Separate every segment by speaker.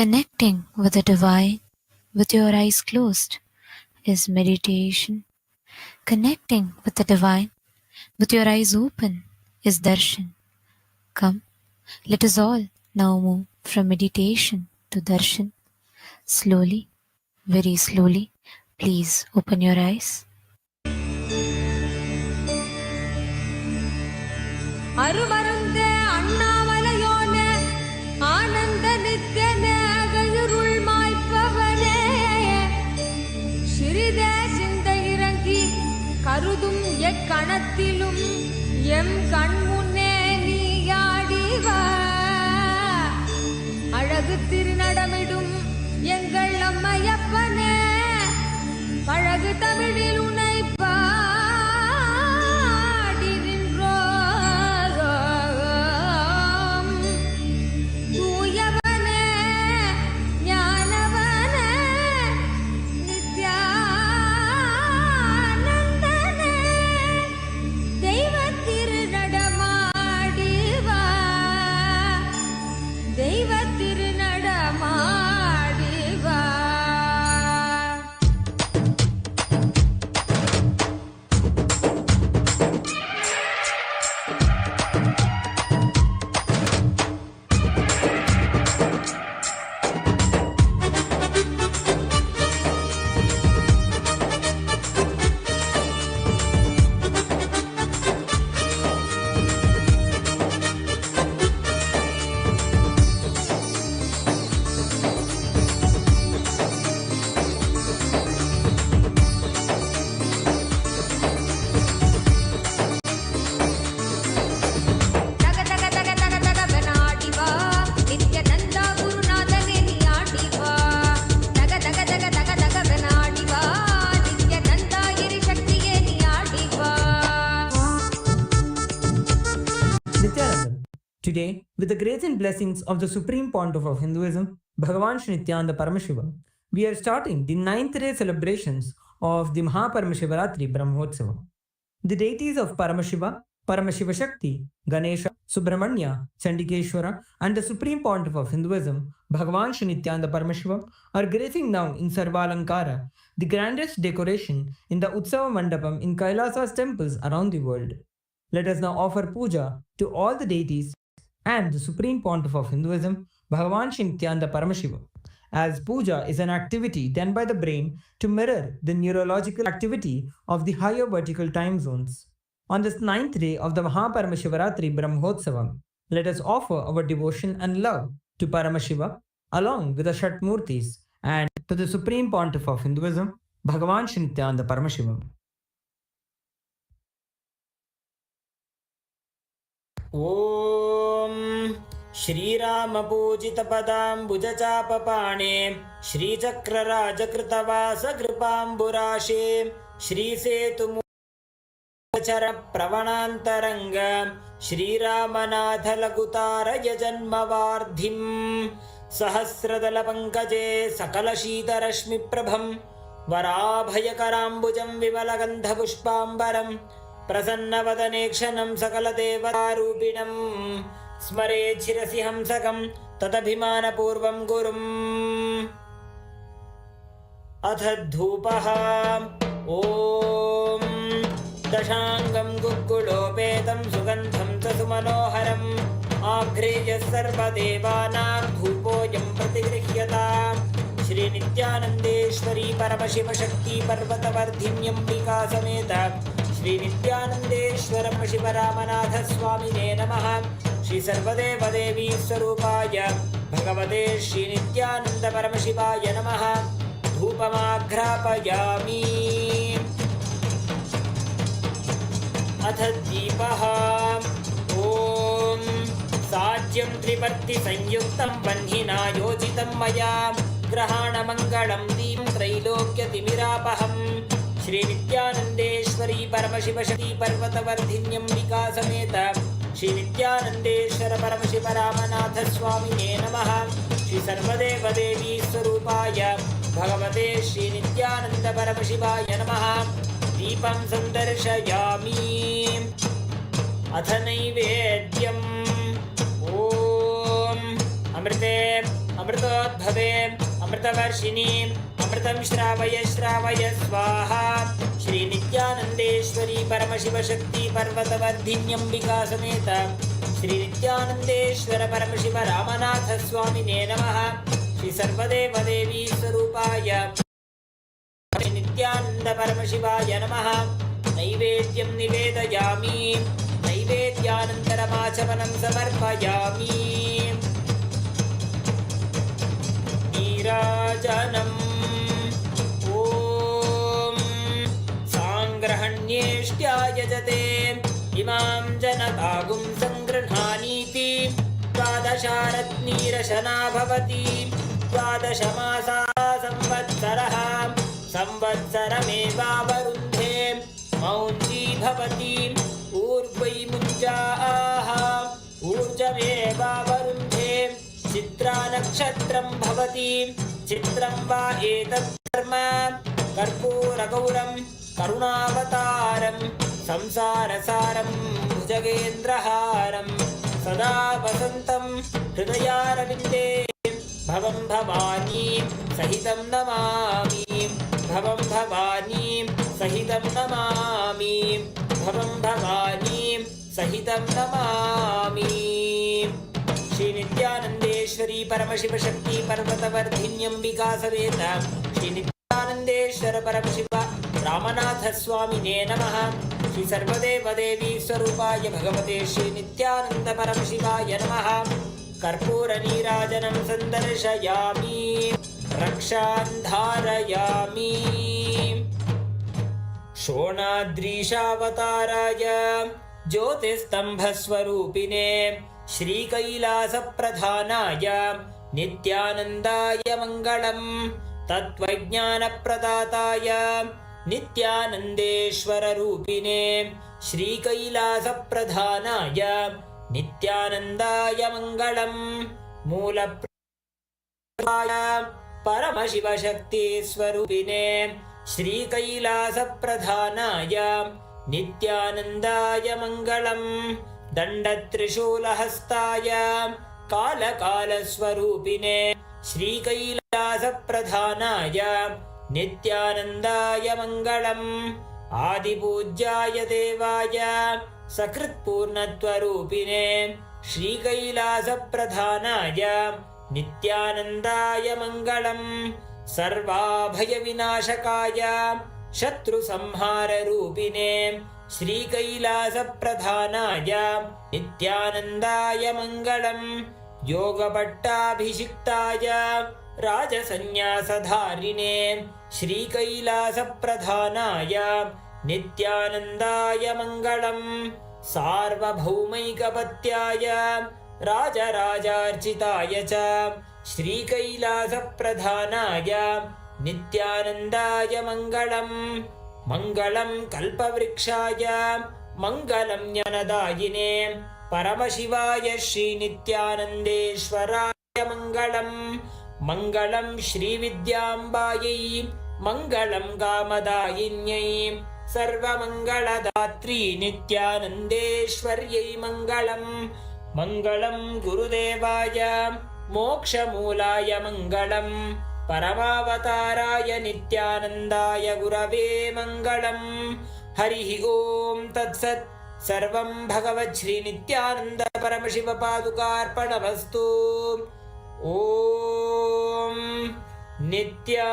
Speaker 1: Connecting with the divine with your eyes closed is meditation. Connecting with the divine with your eyes open is darshan. Come, let us all now move from meditation to darshan. Slowly, very slowly, please open your eyes.
Speaker 2: அருமருந்தே அண்ணாமலையோனே ஆனந்த நித்யனே அகழுருள் மாய்ப்பவனே சிறிதே சிந்தை இறங்கி கருதும் எக்கணத்திலும் M கண்முன்னே நீயாடிவா அழகு திருநடமிடும் எங்கள் அம்மையப்பனே பழகு தமிழில் உனை
Speaker 3: Nithiyanadar. Today, with the grace and blessings of the Supreme Pontiff of Hinduism, Bhagavan Shri Nithiyananda Paramashiva, we are starting the 9th day celebrations of the Mahaparamashivratri Brahmotsava. The deities of Paramashiva, Paramashiva Shakti, Ganesha, Subramanya, Chandikeshwara, and the Supreme Pontiff of Hinduism, Bhagavan Shri Nithiyananda Paramashiva, are gracing now in Sarvalankara, the grandest decoration in the Utsava Mandapam in Kailasa's temples around the world. Let us now offer puja to all the deities and the Supreme Pontiff of Hinduism, Bhagavan Shri Nithiyananda Paramashiva, as puja is an activity done by the brain to mirror the neurological activity of the higher vertical time zones. On this 9th day of the Mahaparamashivratri Brahmotsavam, let us offer our devotion and love to Paramashiva along with the Shatmurtis and to the Supreme Pontiff of Hinduism, Bhagavan Shri Nithiyananda Paramashiva. ॐ श्रीरामपूजितपदाम्बुजचापपाणे श्रीचक्रराजकृतवासकृपाम्बुराशे श्रीसेतुमुचरप्रवणान्तरङ्ग श्रीरामनाथलघुतारयजन्मवार्धिम् सहस्रदलपङ्कजे सकलशीतरश्मिप्रभं वराभयकराम्बुजं विमलगन्धपुष्पाम्बरम् प्रसन्नवदनेक्षणं सकलदेवतारूपिणं स्मरे शिरसि हंसकं तदभिमानपूर्वं गुरुम् अथ धूपः ॐ दशाङ्गं गुग्गुलोपेतं सुगन्धं च सुमनोहरम् आघ्रेयः सर्वदेवानां धूपोऽयं प्रतिगृह्यता श्रीनित्यानन्देश्वरी परमशिवशक्ति पर्वतवर्धिन्यम्बिका समेत श्री नित्यानंदेश्वर शिवरामनाथ स्वामिने नमः। श्री सर्वदेवदेवी स्वरूपाय भगवते श्री नित्यानंद परमशिवाय नमः। धूपमाघ्रापयामि। अथ दीपः ॐ साज्यं त्रिपर्ति संयुक्तं वह्निना योजितं मया ग्रहाणमङ्गलं दीपं त्रैलोक्यतिमिरापहम् श्री नित्यानंदेश्वरी परमशिवशक्ति पर्वतवर्धिन्यम्बिका समेत श्री नित्यानंदेश्वर परमशिव रामनाथ स्वामिने नमः। श्री सर्वदेवदेवी स्वरूपाय भगवते श्री नित्यानंद परमशिवाय नमः। दीपं सन्दर्शयामि। अथ नैवेद्यम् ॐ अमृते अमृतोद्भवे अमृतवर्षिणीम् अमृतं श्रावय श्रावय स्वाहा श्रीनित्यानन्देश्वरी परमशिवशक्ति पर्वतवर्धिन्यम्बिका समेत श्रीनित्यानन्देश्वर परमशिव रामनाथ स्वामिने नमः। श्री सर्वदेवदेवी स्वरूपाय नित्यानन्द परमशिवाय नमः। नैवेद्यं निवेदयामि नैवेद्यानन्तरमाचमनं समर्पयामि। नीराजनम् ॐ साङ्ग्रहण्येष्ट्यायजते इमां जनतागुं सङ्गृह्णानीति द्वादशारत्नीरशना भवति द्वादशमासा संवत्सरः संवत्सरमेवावरुन्धे मौञ्जी भवति ऊर्ध्वै मुञ्जाः ऊर्जमेवावरुन्धे चित्रा नक्षत्रं भवति चित्रं वा एतत् कर्म कर्पूरगौरं करुणावतारं संसारसारं भुजगेन्द्रहारं सदा वसन्तं हृदयारविन्दे भवं भवानी सहितं नमामि भवं भवानी सहितं नमामि भवं भवानी सहितं नमामि। श्री नित्यानन्देश्वरी परमशिवशक्ति पर्वतवर्धिन्यम्बिका समेत श्री नित्यानन्देश्वर परमशिव रामनाथ स्वामिने नमः। श्री सर्वदेवदेवी स्वरूपाय भगवते श्री नित्यानन्द परमशिवाय नमः। कर्पूरनीराजनं सन्दर्शयामि रक्षान् धारयामि। शोणाद्रीशावताराय ज्योतिस्तम्भस्वरूपिणे श्रीकैलासप्रधानाय नित्यानन्दाय मङ्गलम्। तत्त्वज्ञानप्रदाताय नित्यानन्देश्वररूपिणे श्रीकैलासप्रधानाय नित्यानन्दाय मङ्गलम्। मूलप्राय परमशिवशक्तिस्वरूपिणे श्रीकैलासप्रधानाय नित्यानन्दाय मङ्गलम्। दण्डत्रिशूलहस्ताय कालकालस्वरूपिणे श्रीकैलासप्रधानाय नित्यानन्दाय मङ्गलम्। आदिपूज्याय देवाय सकृत्पूर्णत्वरूपिणे श्रीकैलासप्रधानाय नित्यानन्दाय मङ्गलम्। सर्वाभयविनाशकाय शत्रुसंहाररूपिणे श्रीकैलासप्रधानाय नित्यानन्दाय मङ्गलम्। योगभट्टाभिषिक्ताय राजसन्न्यासधारिणे श्रीकैलासप्रधानाय नित्यानन्दाय मङ्गलम्। सार्वभौमैकपत्याय राजराजार्चिताय च श्रीकैलासप्रधानाय नित्यानन्दाय मङ्गलम्। मङ्गलं कल्पवृक्षाय मङ्गलं ज्ञानदायिने परमशिवाय श्रीनित्यानन्देश्वराय मङ्गलम्। मङ्गलं श्रीविद्याम्बायै मङ्गलं कामदायिन्यै सर्वमङ्गलदात्री नित्यानन्देश्वर्यै मङ्गलम्। मङ्गलं गुरुदेवाय मोक्षमूलाय मङ्गलम्। परमावताराय नित्यानन्दाय गुरवे मङ्गलम्। हरिः ॐ तत्सत्। सर्वं भगवत् श्री नित्यानन्द परमशिव पादुकार्पणमस्तु। ॐ नित्यानन्दम्।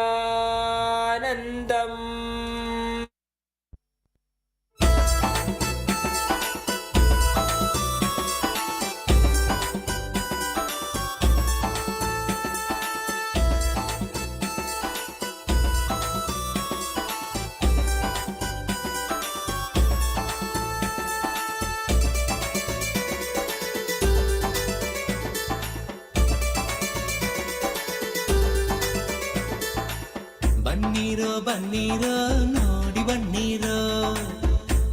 Speaker 4: ಬನ್ನೀರೋ ಬನ್ನೀರೋ ನೋಡಿ ಬನ್ನೀರೋ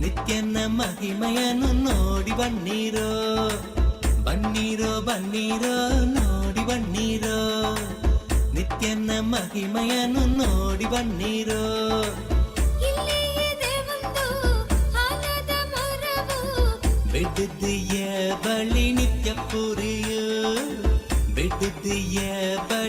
Speaker 4: ನಿತ್ಯನ ಮಹಿಮೆಯನ್ನು ನೋಡಿ ಬನ್ನೀರೋ. ಬನ್ನೀರೋ ಬನ್ನೀರೋ ನೋಡಿ ಬನ್ನೀರೋ ನಿತ್ಯನ ಮಹಿಮೆಯನ್ನು ನೋಡಿ ಬನ್ನೀರೋ. ಬಿಡ್ದಿಯ ಬಳಿ ನಿತ್ಯ ಪುರಿಯು ಬಿಡ್ದಿಯ ಬಳಿ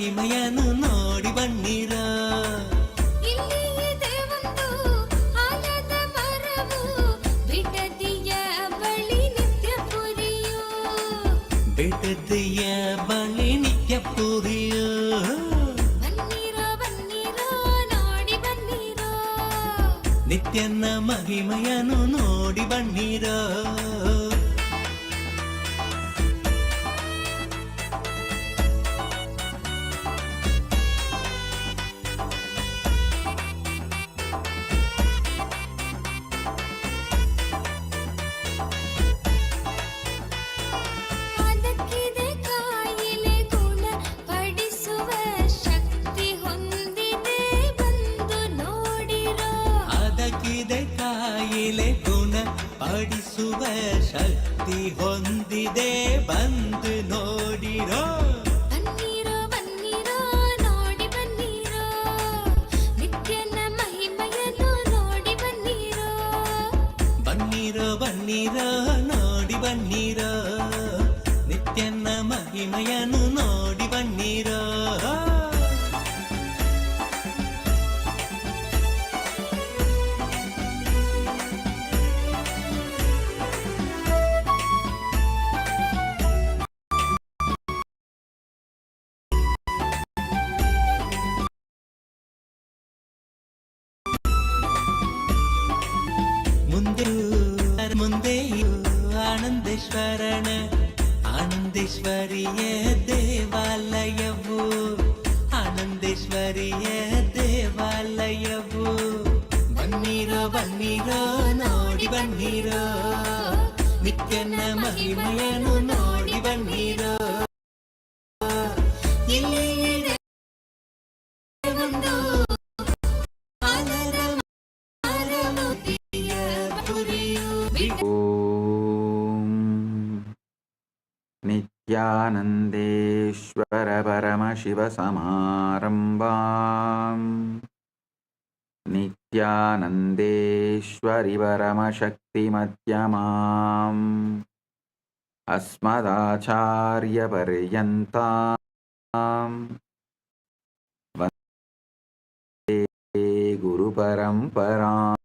Speaker 4: ಮಹಿಮೆಯನ್ನು ನೋಡಿ ಬನ್ನಿರೋ.
Speaker 2: ಇಲ್ಲಿ ಇದೆ ಒಂದು ಆಲದ ಮರವು ಬಿಡದಿಯ ಬಳಿ ನಿತ್ಯ ಪುರಿಯು.
Speaker 4: ಬಿಡದಿಯ ಬಳಿ ನಿತ್ಯ ಪುರಿಯೋ.
Speaker 2: ಬನ್ನಿರೋ ಬನ್ನಿರೋ ನೋಡಿ ಬನ್ನಿರೋ.
Speaker 4: ನಿತ್ಯನ ಮಹಿಮೆಯನ್ನು ನೋಡಿ ಬನ್ನಿರೋ.
Speaker 2: ಅದಕ್ಕಿದೆ ಕಾಯಿಲೆ ಗುಣ ಪಡಿಸುವ ಶಕ್ತಿ ಹೊಂದಿದೆ ಬಂದು ನೋಡಿರೋ.
Speaker 4: ಅದಕ್ಕಿದೆ ಕಾಯಿಲೆ ಗುಣ ಪಡಿಸುವ ಶಕ್ತಿ ಹೊಂದಿದೆ ಬಂದು ನೋಡಿರೋ.
Speaker 2: ಬನ್ನಿರೋ ಬನ್ನಿರೋ ನೋಡಿ ಬನ್ನಿರೋ. ನಿತ್ಯನ ಮಹಿಮೆಯನ್ನು ನೋಡಿ ಬನ್ನಿರೋ.
Speaker 4: ಬನ್ನಿರೋ ಬನ್ನಿರೋ ನೋಡಿ ಬನ್ನಿರೋ. ನಿತ್ಯನ ಮಹಿಮೆಯನ್ನು ನೋಡಿ ಬನ್ನಿರೋ. ಮುಂದೆಯೂ ಆನಂದೇಶ್ವರನ ಆನಂದೇಶ್ವರಿಯ ದೇವಾಲಯವು. ಆನಂದೇಶ್ವರಿಯ ದೇವಾಲಯವು. ಬನ್ನಿರೋ ಬನ್ನಿರೋ ನೋಡಿ ಬನ್ನಿರೋ. ನಿತ್ಯನ ಮಹಿಮೆಯನ್ನು ನೋಡಿ ಬನ್ನಿರೋ. ಇಲ್ಲಿ ಇದೆ ಒಂದು ಆಲದ ಮರವು ದಿವ್ಯ ಪುರಿಯು.
Speaker 5: ಓಂ ನಿತ್ಯಾನಂದೇಶ್ವರ ಪರಮಶಿವ ಸಮಾರಂಭಾಂ ನಿತ್ಯಾನಂದೇಶ್ವರಿ ಪರಮಶಕ್ತಿ ಮಧ್ಯಮಾಂ ಅಸ್ಮದಾಚಾರ್ಯ ಪರ್ಯಂತಾಂ ವಂದೇ ಗುರು ಪರಂಪರಾಂ.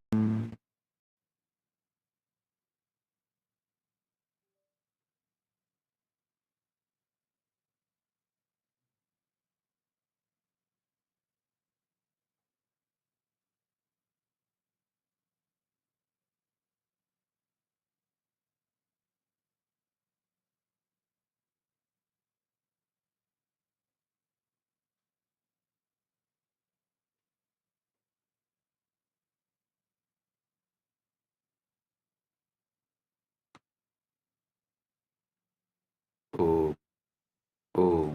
Speaker 5: ಓಂ ಓಂ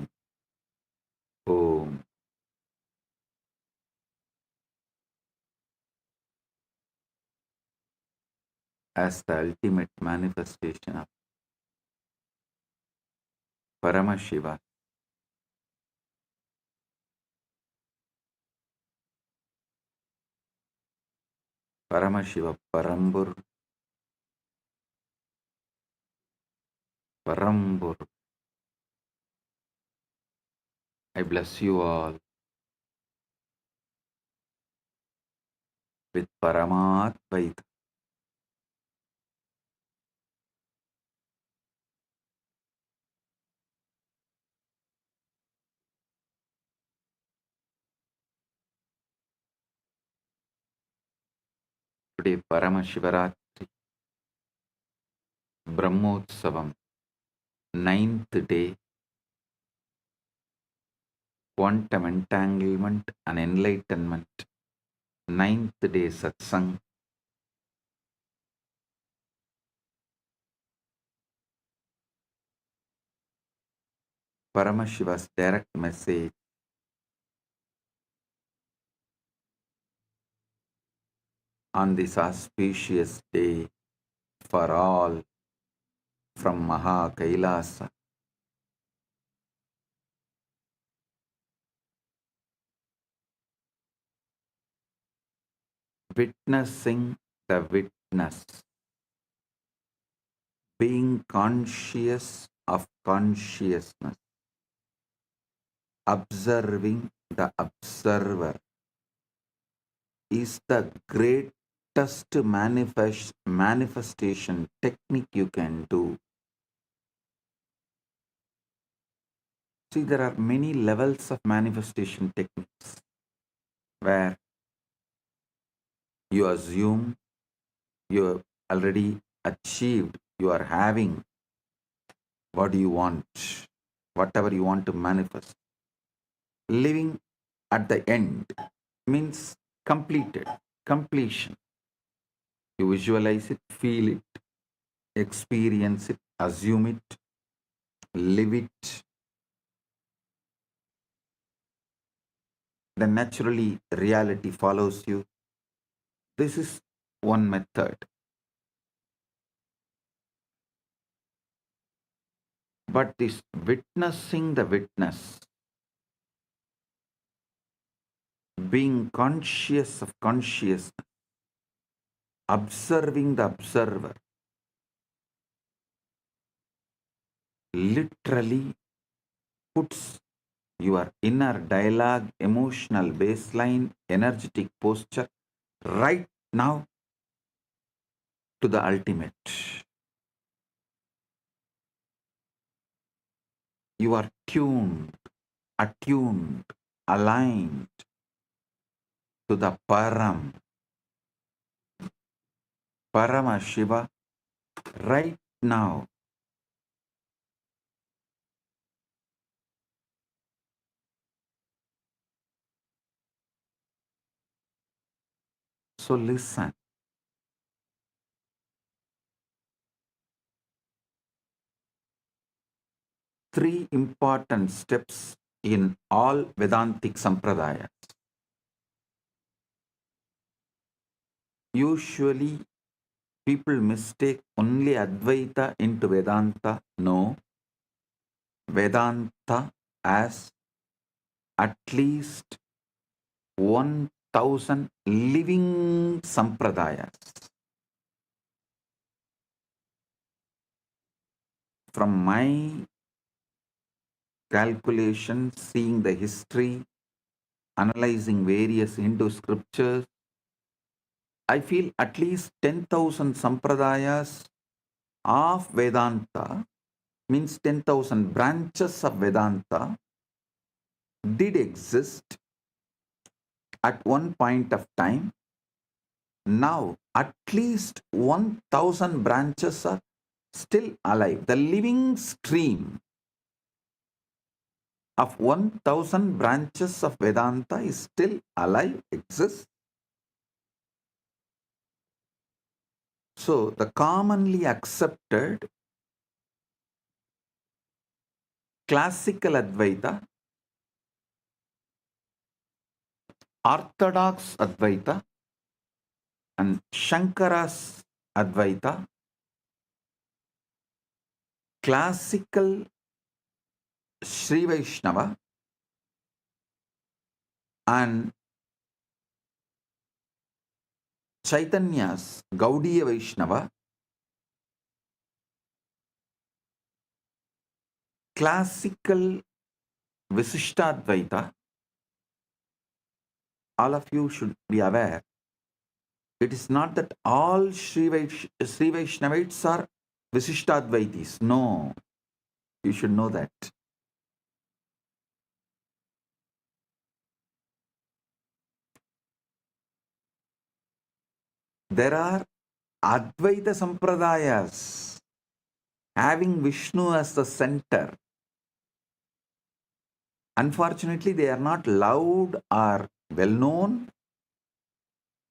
Speaker 5: ಓಂ. As the ultimate manifestation of Paramashiva, Paramashiva Parambur, Parambur. I bless you all with Paramadvaita. Today Paramashivaratri, Brahmotsavam, 9th day, quantum entanglement and enlightenment, 9th day satsang. Paramashiva's direct message on this auspicious day for all from Maha Kailasa. Witnessing the witness, being conscious of consciousness. observing the observer is the greatest manifestation technique you can do. See, there are many levels of manifestation techniques where you assume you have already achieved, you are having what you want, whatever you want to manifest. Living at the end means completed, completion. You visualize it, feel it, experience it, assume it, live it. Then naturally reality follows you. This is one method. But this witnessing the witness, being conscious of consciousness, observing the observer, literally puts your inner dialogue, emotional baseline, energetic posture right now to the ultimate. You are tuned, attuned, aligned to the Parama Shiva right now. So listen. Three important steps in all Vedantic Sampradayas. Usually, people mistake only Advaita into Vedanta. No, Vedanta as at least 1,000 living Sampradayas. From my calculation, seeing the history, analyzing various Hindu scriptures, I feel at least 10,000 Sampradayas of Vedanta, means 10,000 branches of Vedanta, did exist at one point of time. Now, at least 1,000 branches are still alive. The living stream of 1,000 branches of Vedanta is still alive, exists. So, the commonly accepted classical Advaita, Orthodox Advaita, and Shankara's Advaita, classical Sri Vaishnava, and Chaitanya's Gaudiya Vaishnava, classical Visishtadvaita, all of you should be aware. It is not that all Sri Vaishnavites are Visishtadvaitis. No, you should know that. There are Advaita Sampradayas having Vishnu as the center. Unfortunately, they are not loud or well known.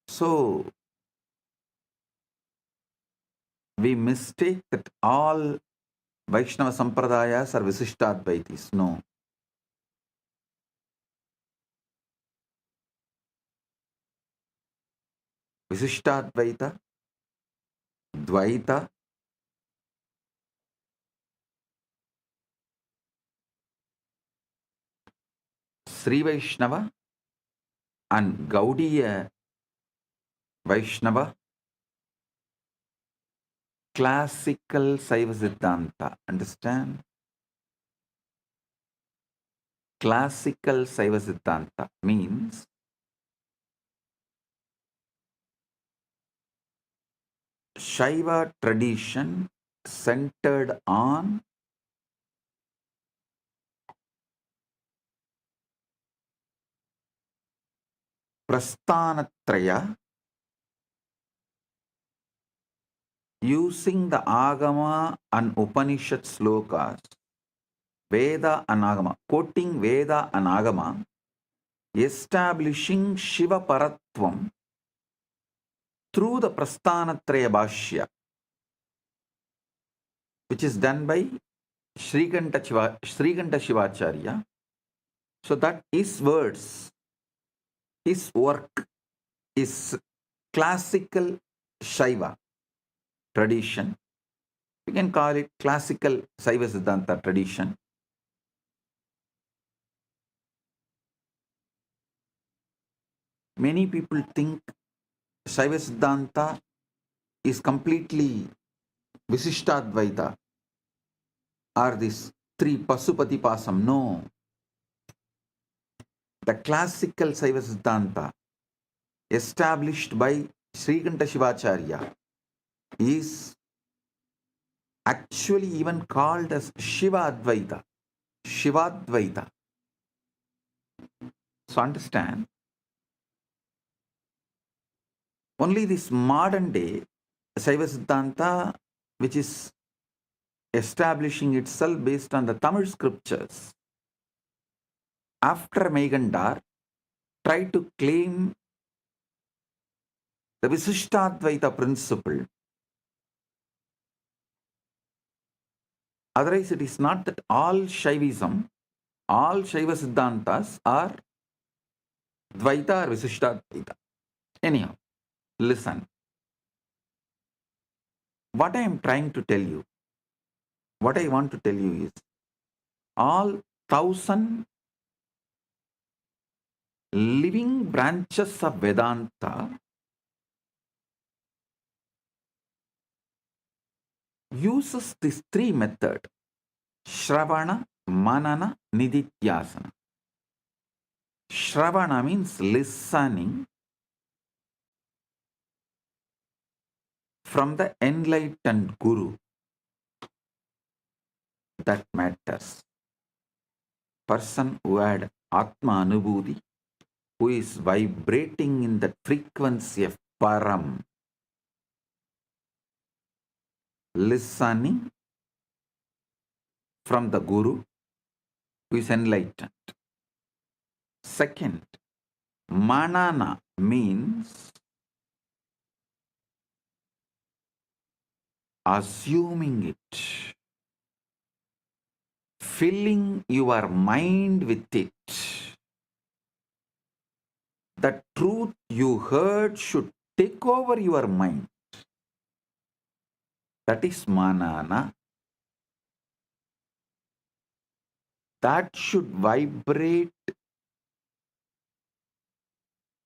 Speaker 5: So, we mistake that all Vaishnava Sampradayas are Visishtadvaitis. No. Visishtadvaita, Dvaita, Sri Vaishnava, and Gaudiya Vaishnava, classical Saiva Siddhanta. Understand? Classical Saiva Siddhanta means Shaiva tradition centered on Prasthanatraya, using the Agama and Upanishad slokas, Veda and Agama, quoting Veda and Agama, establishing Shiva Paratvam through the Prasthanatraya Bhashya, which is done by Srikanta Shivacharya. So that his words, his work is classical Shaiva tradition. We can call it classical Saiva Siddhanta tradition. Many people think Saiva Siddhanta is completely Visishtadvaita or this three Pasupati Pasam. No. The classical Saiva Siddhanta established by Srikanta Shivacharya is actually even called as Shiva Advaita. Shivadvaita. So understand, only this modern day Saiva Siddhanta, which is establishing itself based on the Tamil scriptures, after Megandar, try to claim the Visishtadvaita principle. Otherwise, it is not that all Shaivism, all Shaiva Siddhantas are Dvaita or Visishtadvaita. Anyhow, listen. What I am trying to tell you, what I want to tell you is, all 1,000 living branches of Vedanta uses these three methods: Shravana, Manana, Nidhityasana. Shravana means listening from the enlightened Guru. That matters. Person who had Atma Anubhuti, who is vibrating in the frequency of Param, listening from the Guru, who is enlightened. Second, Manana means assuming it, filling your mind with it. The truth you heard should take over your mind. That is Manana. That should vibrate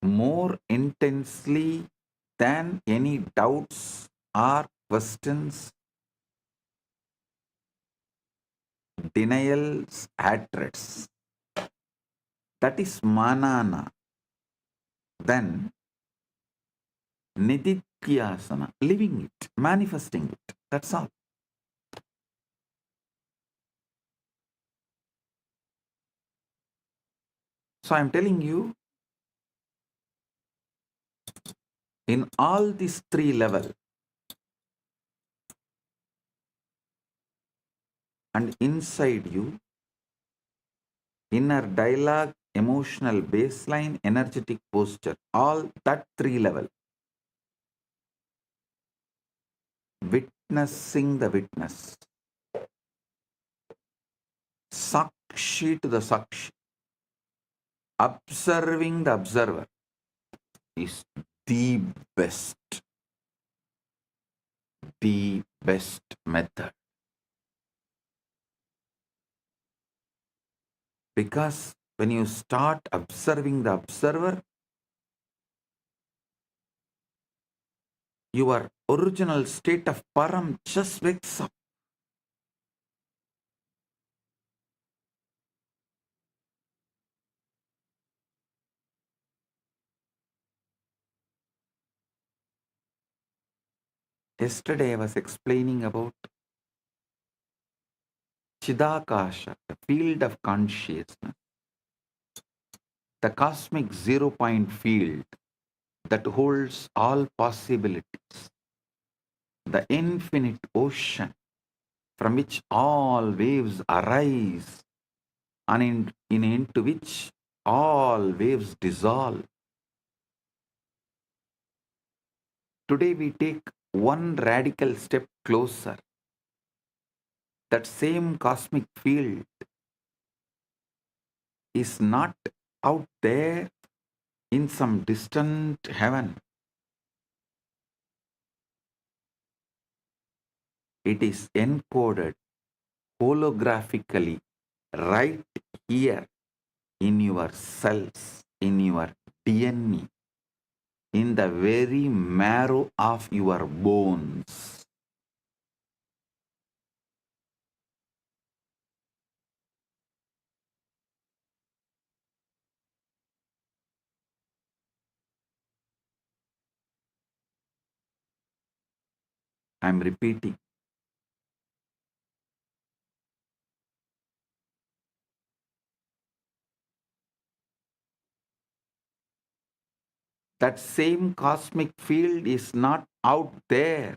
Speaker 5: more intensely than any doubts or questions, denials, hatreds. That is Manana. Then Nidhityasana, living it, manifesting it. That's all. So I'm telling you, in all these three levels, and inside you, inner dialogue, emotional baseline, energetic posture, all that three level, witnessing the witness, Sakshi to the Sakshi, observing the observer is the best method. Because when you start observing the observer, your original state of Param just wakes up. Yesterday I was explaining about Chidakasha, the field of consciousness, the cosmic zero-point field that holds all possibilities, the infinite ocean from which all waves arise and into which all waves dissolve. Today we take one radical step closer. That same cosmic field is not out there in some distant heaven. It is encoded holographically right here in your cells, in your DNA, in the very marrow of your bones. I'm repeating. That same cosmic field is not out there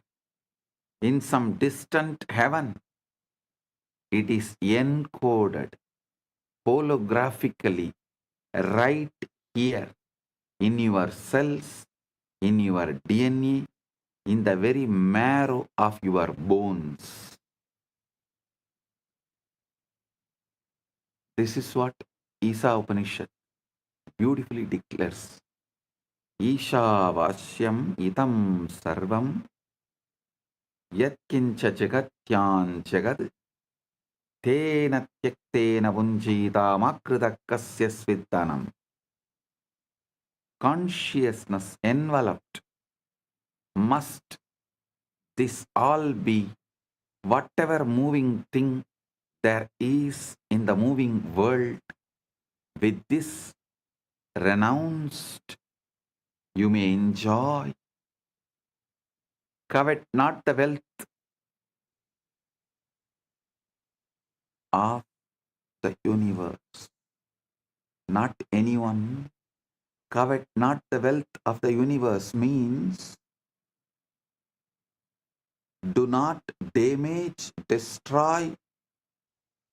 Speaker 5: in some distant heaven. It is encoded holographically right here in your cells, in your DNA, in the very marrow of your bones. This is what Isa Upanishad beautifully declares. Isha itam sarvam yatkincha jagatyan jagad tena tyaktena vunjita makritakasya sviddanam. Consciousness enveloped must this all be whatever moving thing there is in the moving world. With this renounced, you may enjoy. Covet not the wealth of the universe, not anyone. Covet not the wealth of the universe means do not damage, destroy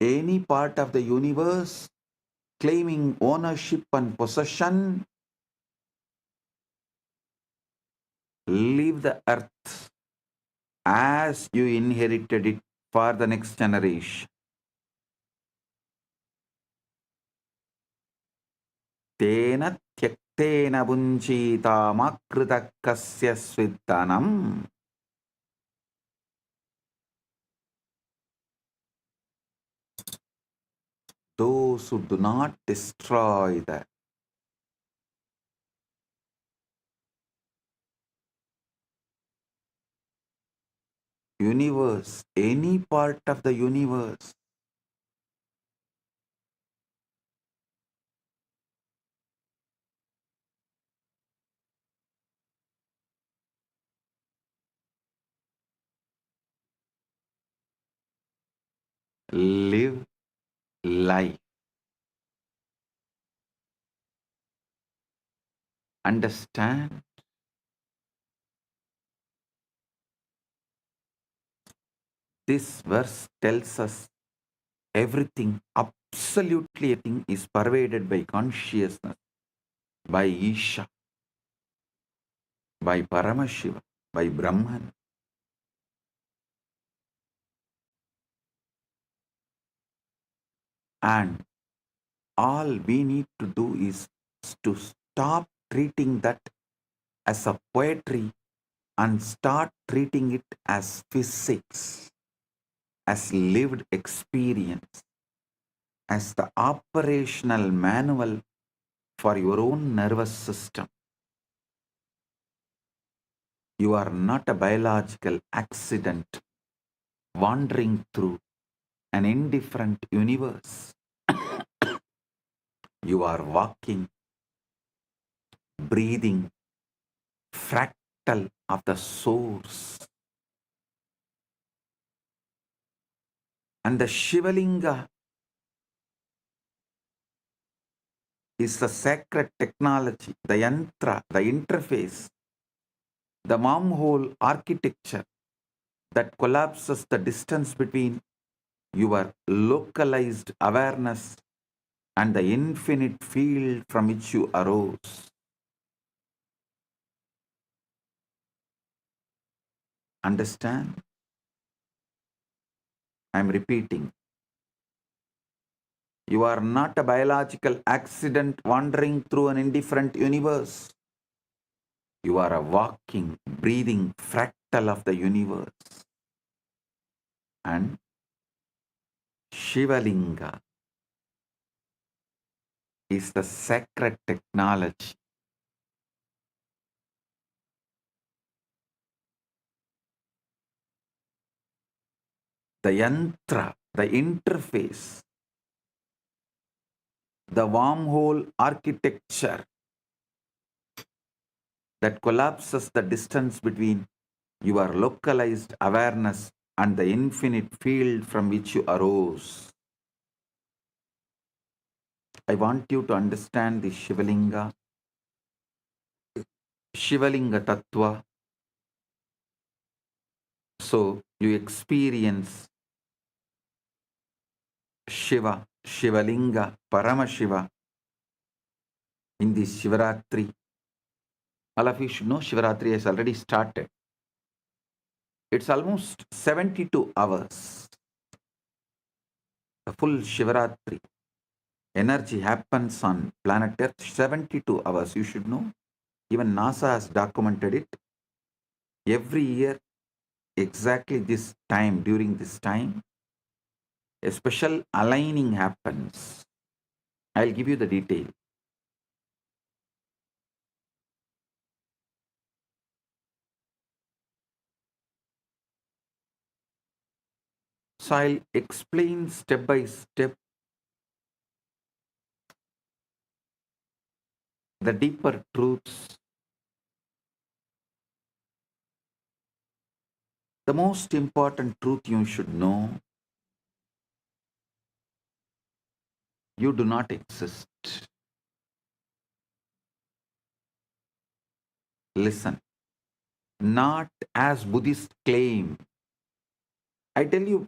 Speaker 5: any part of the universe, claiming ownership and possession. Leave the earth as you inherited it for the next generation. Tena tyaktena bunjita makritakasya sviddanam. Those who do not destroy the universe, any part of the universe, live life. Understand this verse tells us everything, absolutely everything is pervaded by consciousness, by Isha, by Paramashiva, by Brahman. And all we need to do is to stop treating that as a poetry and start treating it as physics, as lived experience, as the operational manual for your own nervous system. You are not a biological accident wandering through an indifferent universe. You are walking, breathing, fractal of the source. And the Shivalinga is the sacred technology, the yantra, the interface, the wormhole architecture that collapses the distance between your localized awareness and the infinite field from which you arose. Understand? I'm repeating. You are not a biological accident wandering through an indifferent universe. You are a walking, breathing fractal of the universe. And Shivalinga is the sacred technology. The yantra, the interface, the wormhole architecture that collapses the distance between your localized awareness and the infinite field from which you arose. I want you to understand the Shivalinga, Shivalinga Tattva, so you experience Shiva, Shivalinga, Paramashiva in this Shivaratri. All of you should know Shivaratri has already started. It's almost 72 hours. The full Shivaratri energy happens on planet Earth 72 hours. You should know. Even NASA has documented it. Every year, exactly this time, during this time, a special aligning happens. I'll give you the detail. So I'll explain step by step the deeper truths. The most important truth you should know, you do not exist. Listen, not as Buddhists claim. I tell you,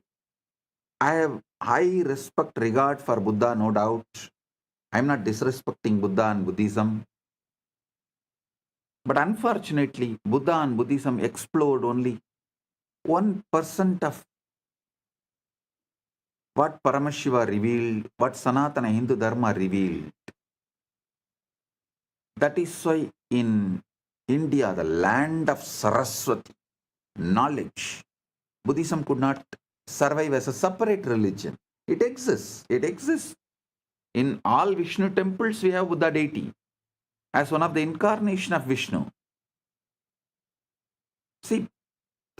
Speaker 5: I have high respect, regard for Buddha, no doubt. I'm not disrespecting Buddha and Buddhism. But unfortunately, Buddha and Buddhism explored only 1% of what Paramashiva revealed, what Sanatana Hindu Dharma revealed. That is why in India, the land of Saraswati, knowledge, Buddhism could not survive as a separate religion. It exists. It exists. In all Vishnu temples, we have Buddha deity as one of the incarnation of Vishnu. See,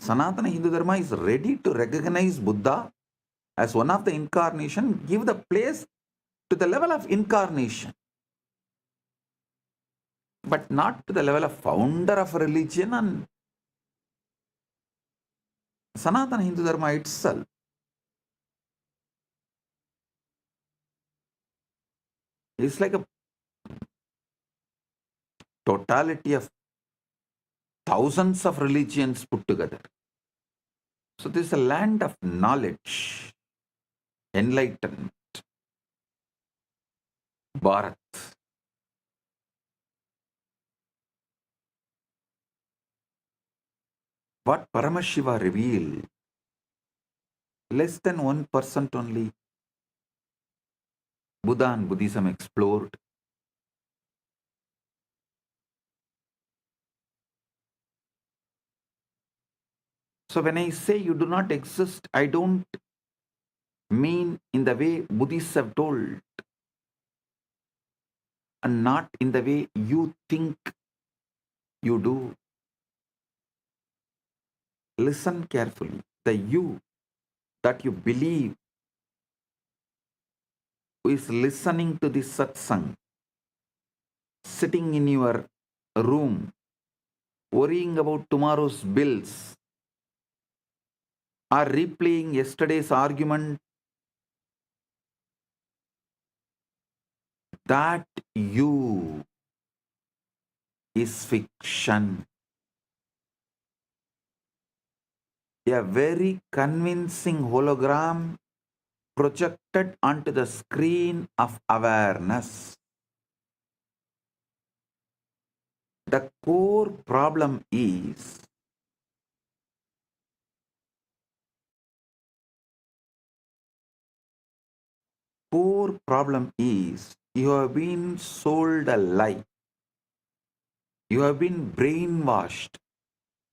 Speaker 5: Sanatana Hindu Dharma is ready to recognize Buddha as one of the incarnation, give the place to the level of incarnation, but not to the level of founder of religion and Sanatana Hindu Dharma itself. It's like a totality of thousands of religions put together. So this is a land of knowledge, enlightenment, Bharat. What Paramashiva revealed, less than 1% only Buddha and Buddhism explored. So when I say you do not exist, I don't mean in the way Buddhists have told, and not in the way you think you do. Listen carefully. The you that you believe who is listening to this satsang, sitting in your room, worrying about tomorrow's bills, or replaying yesterday's argument that you is fiction. A very convincing hologram projected onto the screen of awareness. The core problem is you have been sold a lie. You have been brainwashed.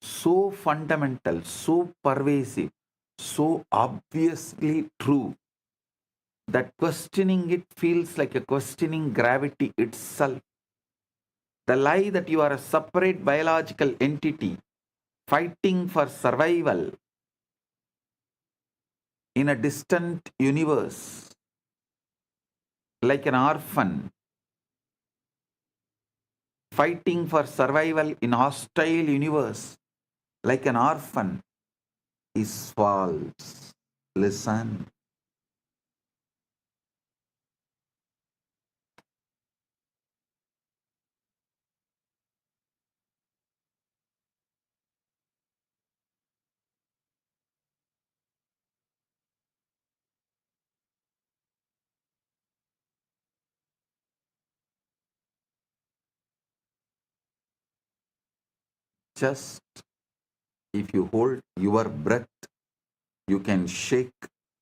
Speaker 5: So fundamental, so pervasive, so obviously true that questioning it feels like a questioning gravity itself. The lie that you are a separate biological entity fighting for survival in a distant universe, like an orphan fighting for survival in hostile universe, like an orphan, is false. Listen. Just if you hold your breath, you can shake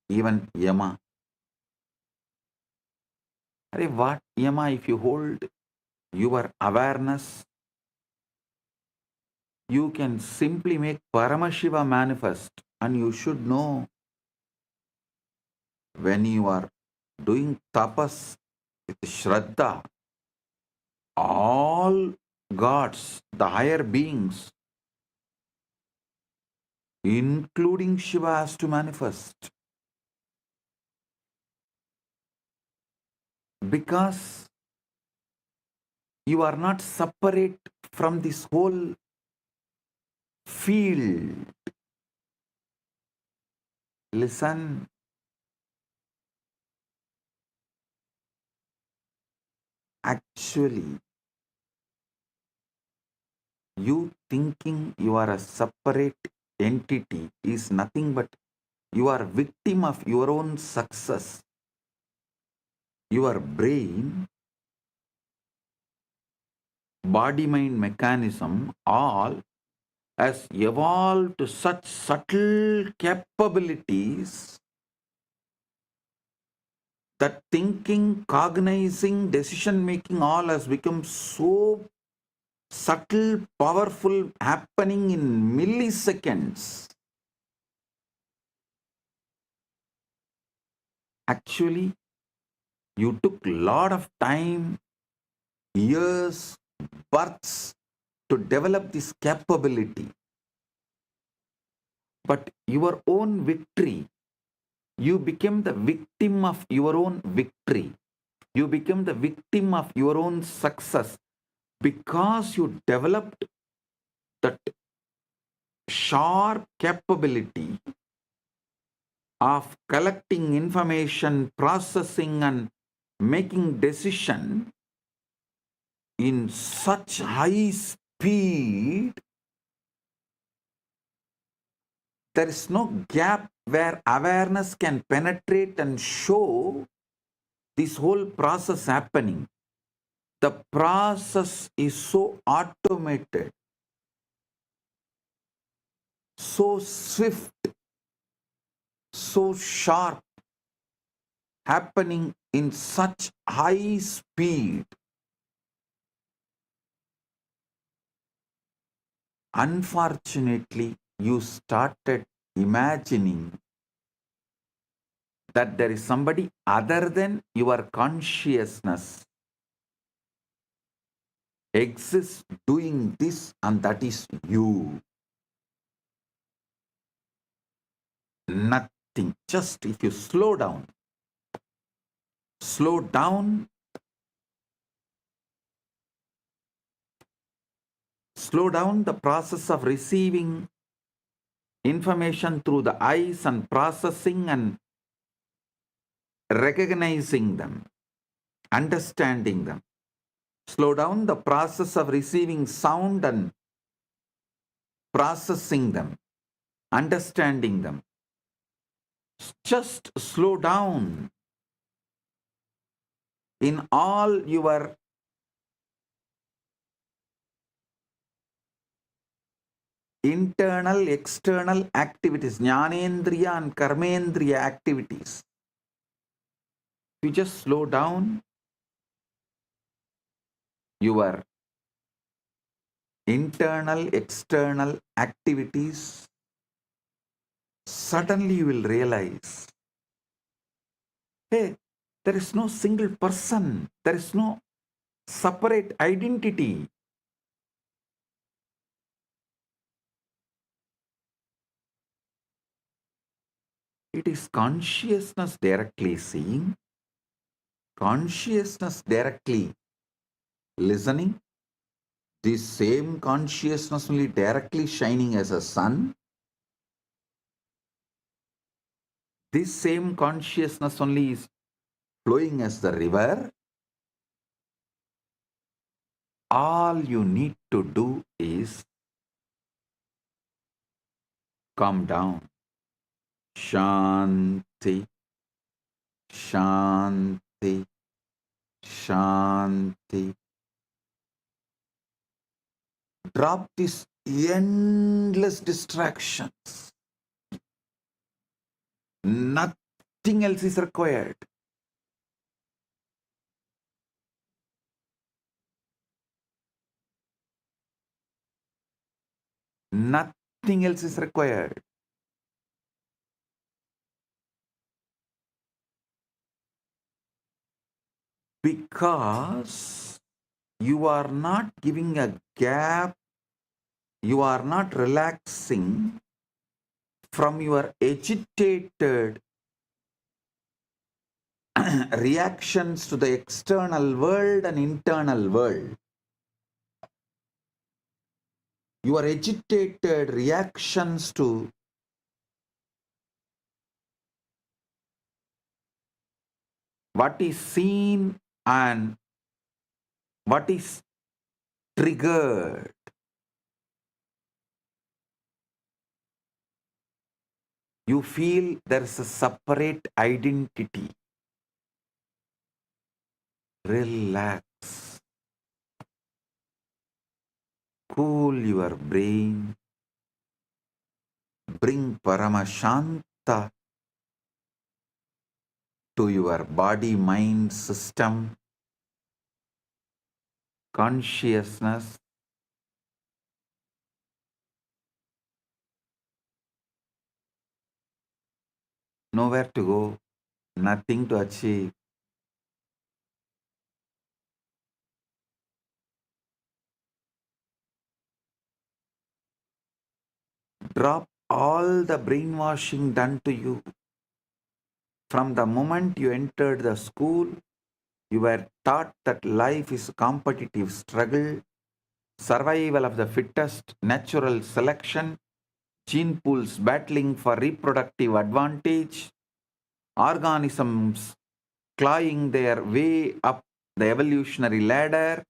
Speaker 5: even Yama. Arey, what Yama? If you hold your awareness, you can simply make Paramashiva manifest. And you should know, when you are doing tapas with Shraddha, all gods, the higher beings, including Shiva, has to manifest. Because you are not separate from this whole field. Listen, actually, you thinking you are a separate entity is nothing but you are victim of your own success. Your brain, body mind mechanism, all has evolved to such subtle capabilities that thinking, cognizing, decision making all has become so subtle, powerful, happening in milliseconds. Actually, you took a lot of time, years, births to develop this capability. But your own victory, you became the victim of your own victory. You became the victim of your own success because you developed that sharp capability of collecting information, processing, and making decision in such high speed. There is no gap where awareness can penetrate and show this whole process happening. The process is so automated, so swift, so sharp, happening in such high speed. Unfortunately, you started imagining that there is somebody other than your consciousness exists doing this, and that is you. Nothing. Just if you slow down, slow down, slow down the process of receiving information through the eyes and processing and recognizing them. understanding them. Slow down the process of receiving sound and processing them, understanding them. Just slow down in all your internal, external activities, jnanendriya and karmendriya activities. You just slow down your internal, external activities. Suddenly you will realize, hey, there is no single person, there is no separate identity. It is consciousness directly seeing, consciousness directly listening, this same consciousness only directly shining as a sun, this same consciousness only is flowing as the river. All you need to do is calm down. Shanti, Shanti, Shanti. Drop these endless distractions. Nothing else is required. Nothing else is required. Because you are not giving a gap, you are not relaxing from your agitated reactions to the external world and internal world. Your agitated reactions to what is seen and what is triggered. You feel there is a separate identity. Relax. Cool your brain. Bring Paramashanta to your body-mind system. Consciousness. Nowhere to go. Nothing to achieve. Drop all the brainwashing done to you. From the moment you entered the school, you were taught that life is a competitive struggle, survival of the fittest, natural selection, gene pools battling for reproductive advantage, organisms clawing their way up the evolutionary ladder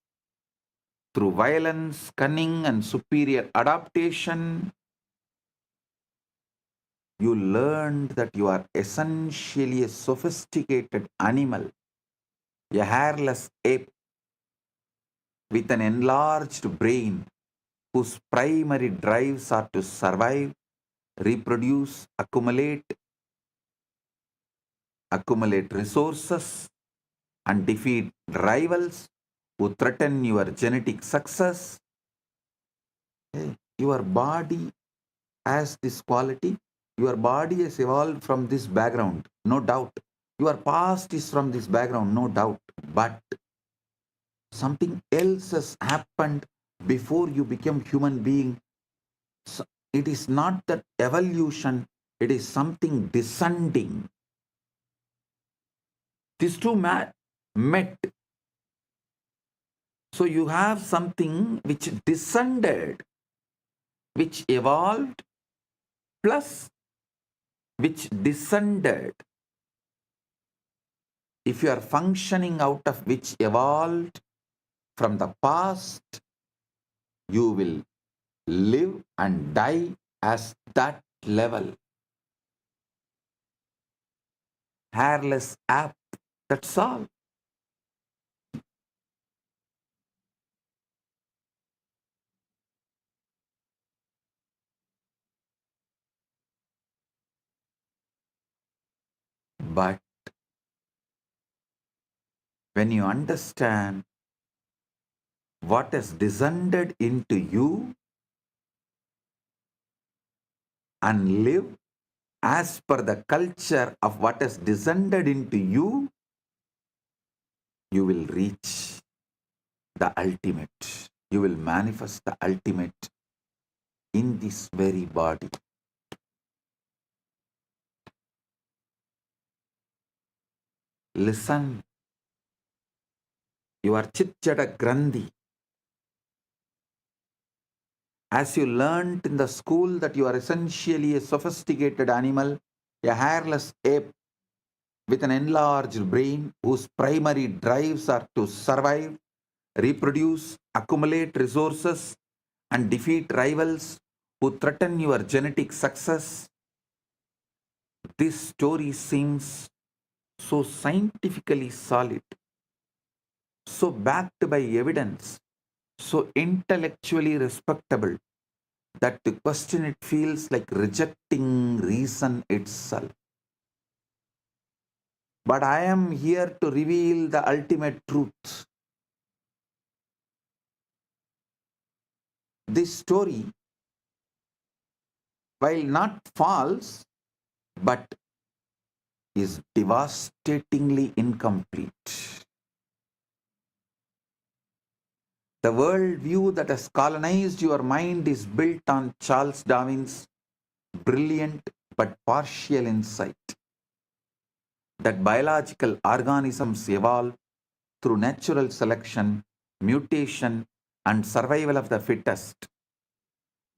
Speaker 5: through violence, cunning, and superior adaptation. You learned that you are essentially a sophisticated animal, a hairless ape with an enlarged brain whose primary drives are to survive, reproduce, accumulate resources, and defeat rivals who threaten your genetic success. Hey, your body has this quality. Your body has evolved from this background, no doubt. Your past is from this background, no doubt. But something else has happened before you become human being. So it is not that evolution, it is something descending. These two met. So you have something which descended, which evolved, plus which descended. if you are functioning out of which evolved from the past, you will live and die as that level. Hairless app, that's all. But when you understand what has descended into you and live as per the culture of what has descended into you, you will reach the ultimate. You will manifest the ultimate in this very body. Listen, your Chitjada Grandhi. As you learnt in the school that you are essentially a sophisticated animal, a hairless ape with an enlarged brain whose primary drives are to survive, reproduce, accumulate resources, and defeat rivals who threaten your genetic success. This story seems so scientifically solid, so backed by evidence, so intellectually respectable that to question it feels like rejecting reason itself. But I am here to reveal the ultimate truth. This story, while not false, but is devastatingly incomplete. The worldview that has colonized your mind is built on Charles Darwin's brilliant but partial insight that biological organisms evolve through natural selection, mutation, and survival of the fittest.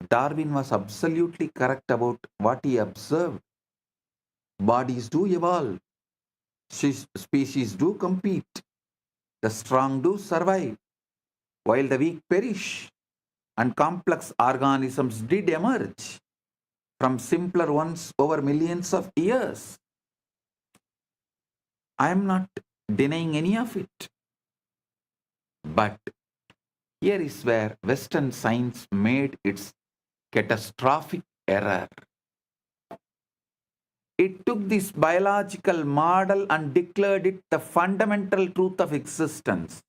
Speaker 5: Darwin was absolutely correct about what he observed. Bodies do evolve, species do compete, the strong do survive, while the weak perish, and complex organisms did emerge from simpler ones over millions of years. I am not denying any of it. But here is where Western science made its catastrophic error. It took this biological model and declared it the fundamental truth of existence,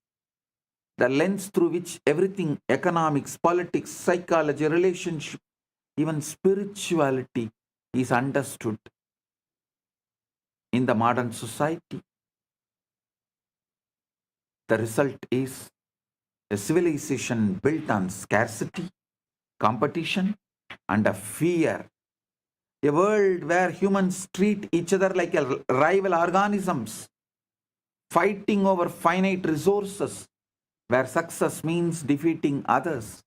Speaker 5: the lens through which everything economics, politics, psychology, relationship, even spirituality is understood in the modern society. The result is a civilization built on scarcity, competition, and a fear. A world where humans treat each other like rival organisms, fighting over finite resources, where success means defeating others,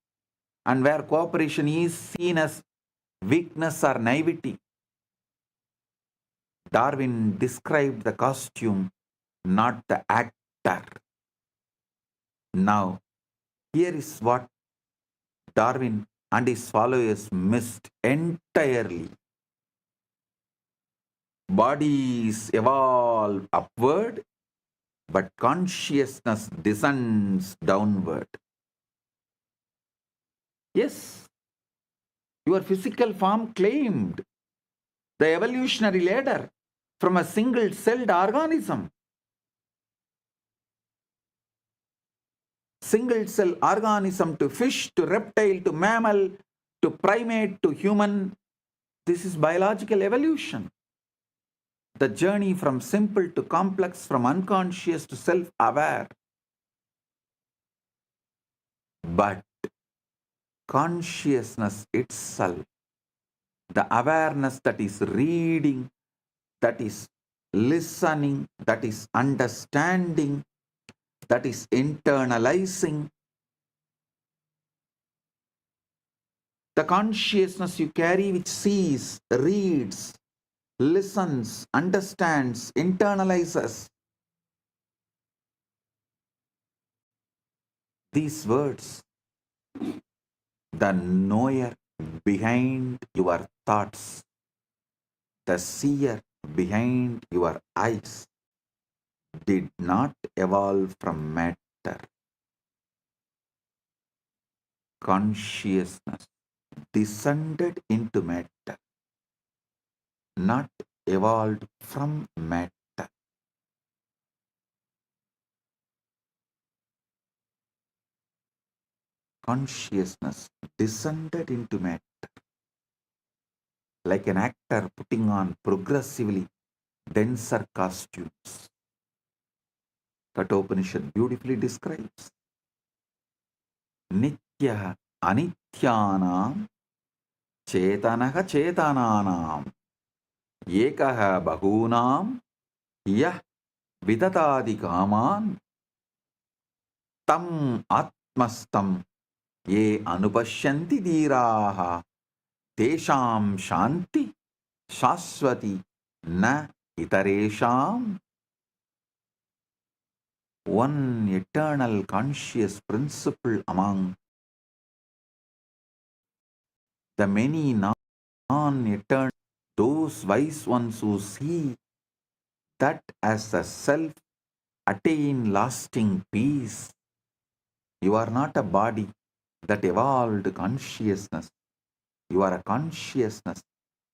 Speaker 5: and where cooperation is seen as weakness or naivety. Darwin described the costume, not the actor. Now, here is what Darwin and his followers missed entirely. Bodies evolve upward, but consciousness descends downward. Yes, your physical form climbed the evolutionary ladder from a single-celled organism. Single-cell organism to fish, to reptile, to mammal, to primate, to human. This is biological evolution. The journey from simple to complex, from unconscious to self-aware. But consciousness itself, the awareness that is reading, that is listening, that is understanding, that is internalizing, the consciousness you carry which sees, reads, listens, understands, internalizes, these words, the knower behind your thoughts, the seer behind your eyes, did not evolve from matter. Consciousness descended into matter, not evolved from matter. Consciousness descended into matter, like an actor putting on progressively denser costumes. Kathopanishad beautifully describes Nitya Anityanam Chetanaha Chetananam Ekaha Bahunam Yah Vidatadi Kaman Tam Atmastam Ye Anupashyanti Dhiraha Tesham Shanti Shaswati Na Itaresham. One eternal conscious principle among the many non-eternal, those wise ones who see that as the self attain lasting peace. You are not a body that evolved consciousness. You are a consciousness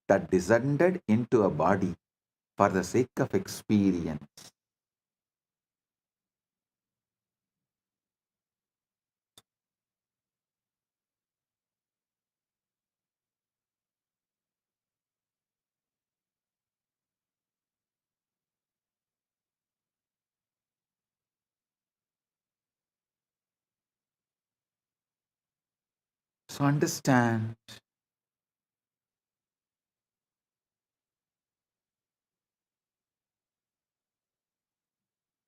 Speaker 5: that descended into a body for the sake of experience. So understand,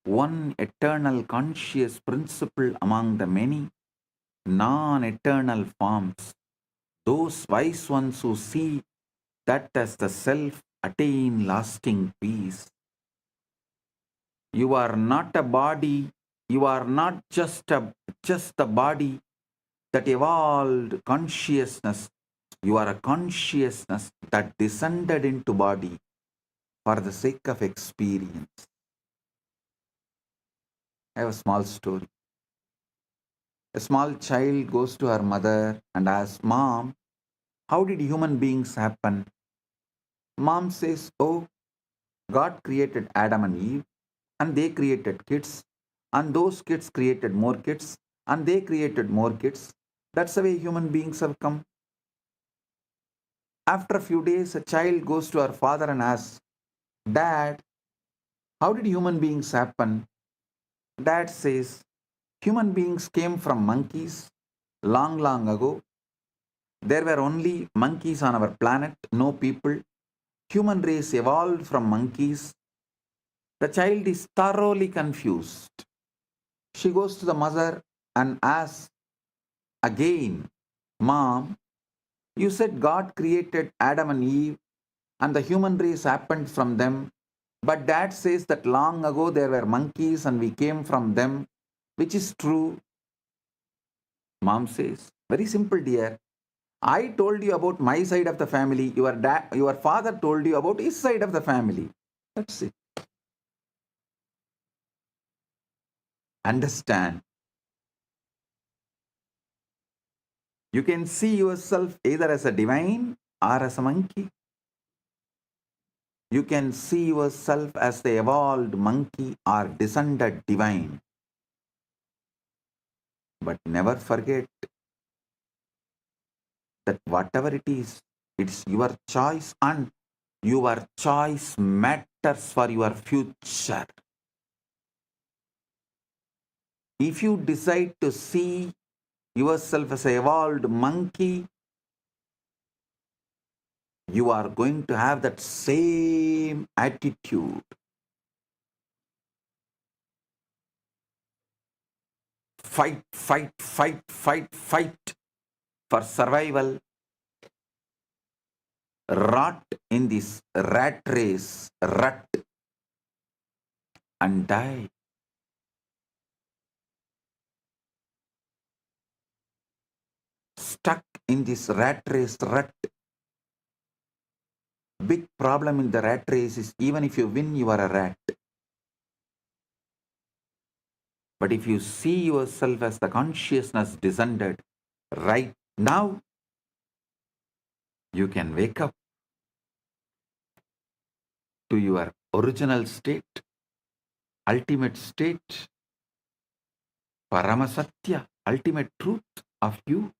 Speaker 5: one eternal conscious principle among the many non-eternal forms, those wise ones who see that as the self attain lasting peace. You are not a body, you are not just the body that evolved consciousness. You are a consciousness that descended into body for the sake of experience. I have a small story. A small child goes to her mother and asks, Mom, how did human beings happen? Mom says, Oh, God created Adam and Eve, and they created kids, and those kids created more kids, and they created more kids. That's the way human beings have come. After a few days, a child goes to her father and asks, Dad, how did human beings happen? Dad says, human beings came from monkeys long, long ago. There were only monkeys on our planet, no people. Human race evolved from monkeys. The child is thoroughly confused. She goes to the mother and asks again, Mom, you said God created Adam and Eve and the human race happened from them. But Dad says that long ago there were monkeys and we came from them, which is true. Mom says, very simple, dear. I told you about my side of the family. Your father told you about his side of the family. That's it. Understand. You can see yourself either as a divine or as a monkey. You can see yourself as the evolved monkey or descended divine. But never forget that whatever it is, it's your choice and your choice matters for your future. If you decide to see yourself as an evolved monkey, you are going to have that same attitude. Fight, fight, fight, fight, fight for survival. Rot in this rat race, rut, and die. stuck in this rat race rut. Big problem in the rat race is even if you win, you are a rat. But if you see yourself as the consciousness descended right now, you can wake up to your original state, ultimate state, Paramasatya, ultimate truth of you.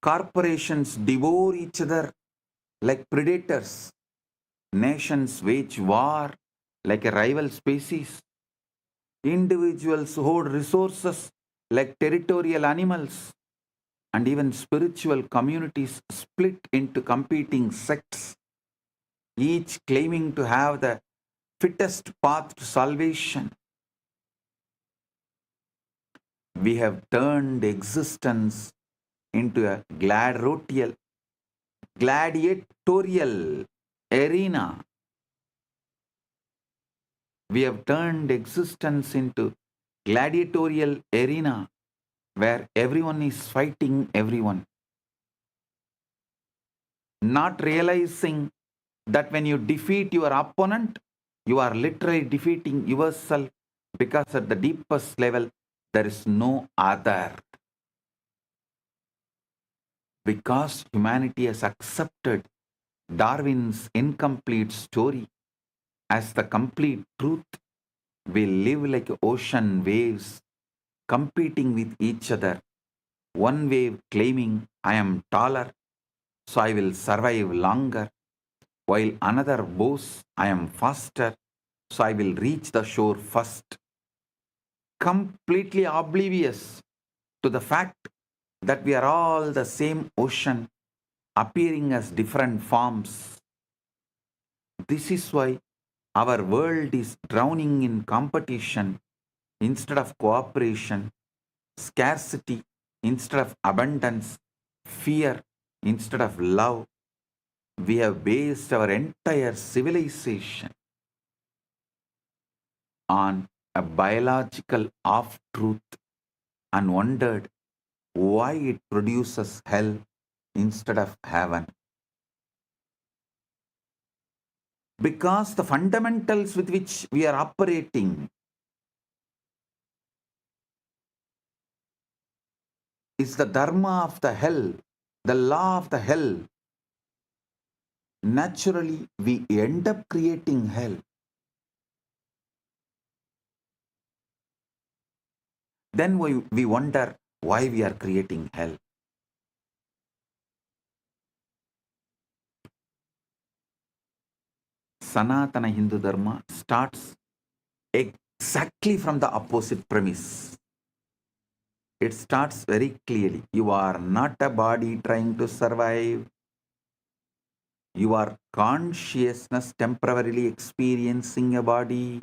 Speaker 5: Corporations devour each other like predators. Nations wage war like a rival species. Individuals hoard resources like territorial animals. And even spiritual communities split into competing sects, each claiming to have the fittest path to salvation. We have turned existence into a gladiatorial arena. We have turned existence into gladiatorial arena where everyone is fighting everyone, not realizing that when you defeat your opponent, you are literally defeating yourself because at the deepest level, there is no other. Because humanity has accepted Darwin's incomplete story as the complete truth, we live like ocean waves competing with each other. One wave claiming, I am taller, so I will survive longer, while another boasts, I am faster, so I will reach the shore first. Completely oblivious to the fact that we are all the same ocean appearing as different forms. This is why our world is drowning in competition instead of cooperation, scarcity instead of abundance, fear instead of love. We have based our entire civilization on a biological half truth and wondered why it produces hell instead of heaven. Because the fundamentals with which we are operating is the dharma of the hell, the law of the hell. Naturally, we end up creating hell. Then we wonder why we are creating hell. Sanatana Hindu Dharma starts exactly from the opposite premise. It starts very clearly. You are not a body trying to survive. You are consciousness temporarily experiencing a body.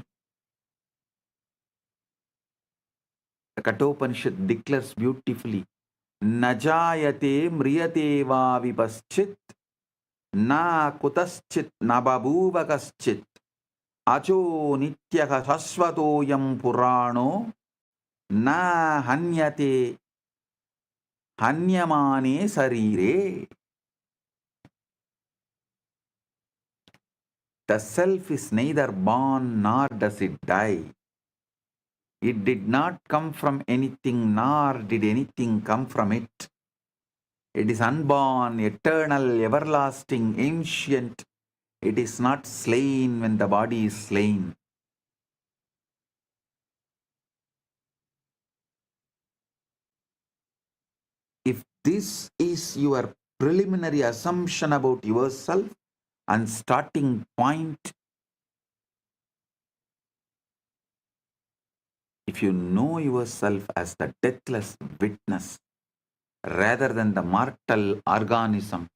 Speaker 5: The Kathopanishad declares beautifully, Najayate mriyate va vipaschit, na kutaschit na babuvakaschit, acho nityaka sasvatoyam purano, na hanyate Hanyamane sarire. The self is neither born nor does it die. It did not come from anything, nor did anything come from it. It is unborn, eternal, everlasting, ancient. It is not slain when the body is slain. If this is your preliminary assumption about yourself and starting point, if you know yourself as the deathless witness rather than the mortal organism,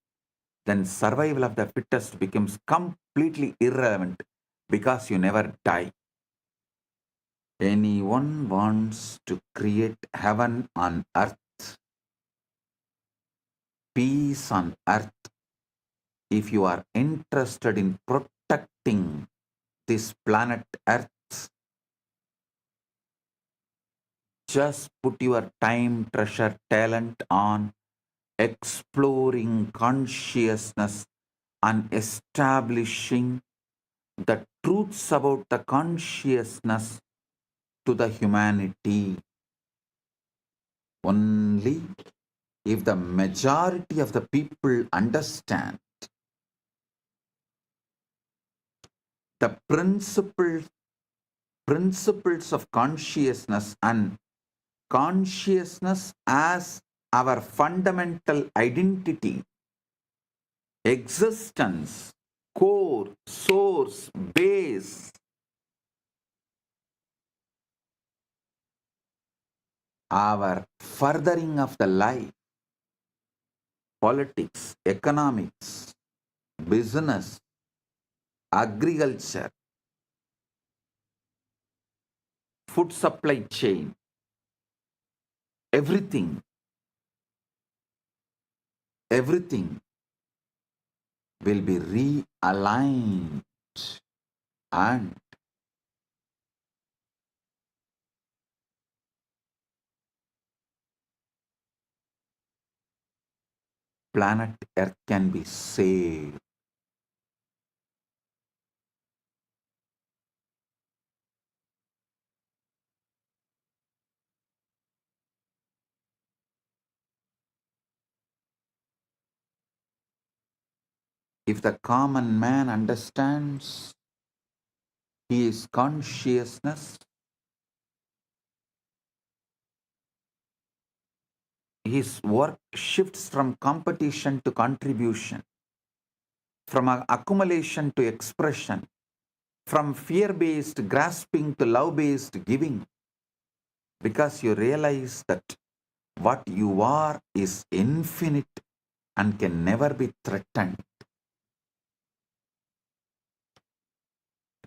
Speaker 5: then survival of the fittest becomes completely irrelevant because you never die. Anyone wants to create heaven on earth, peace on earth, if you are interested in protecting this planet earth, just put your time, treasure, talent on exploring consciousness and establishing the truths about the consciousness to the humanity. Only if the majority of the people understand the principles of consciousness and consciousness as our fundamental identity, existence, core, source, base, our furthering of the life, politics, economics, business, agriculture, food supply chain, everything, everything will be realigned and planet Earth can be saved. If the common man understands he is consciousness, his work shifts from competition to contribution, from accumulation to expression, from fear-based grasping to love-based giving, because you realize that what you are is infinite and can never be threatened.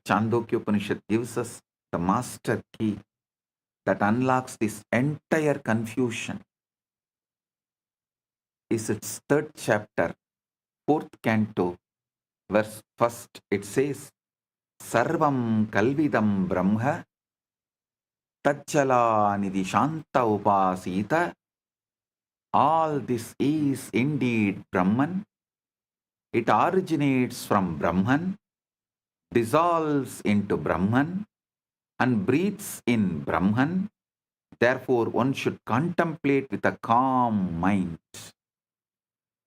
Speaker 5: Chandogya Upanishad gives us the master key that unlocks this entire confusion. Is its third chapter, fourth canto, verse first. It says, Sarvam Kalvidam Brahma Tachala Nidhi Shanta Upasita. All this is indeed Brahman. It originates from Brahman, dissolves into Brahman, and breathes in Brahman. Therefore, one should contemplate with a calm mind.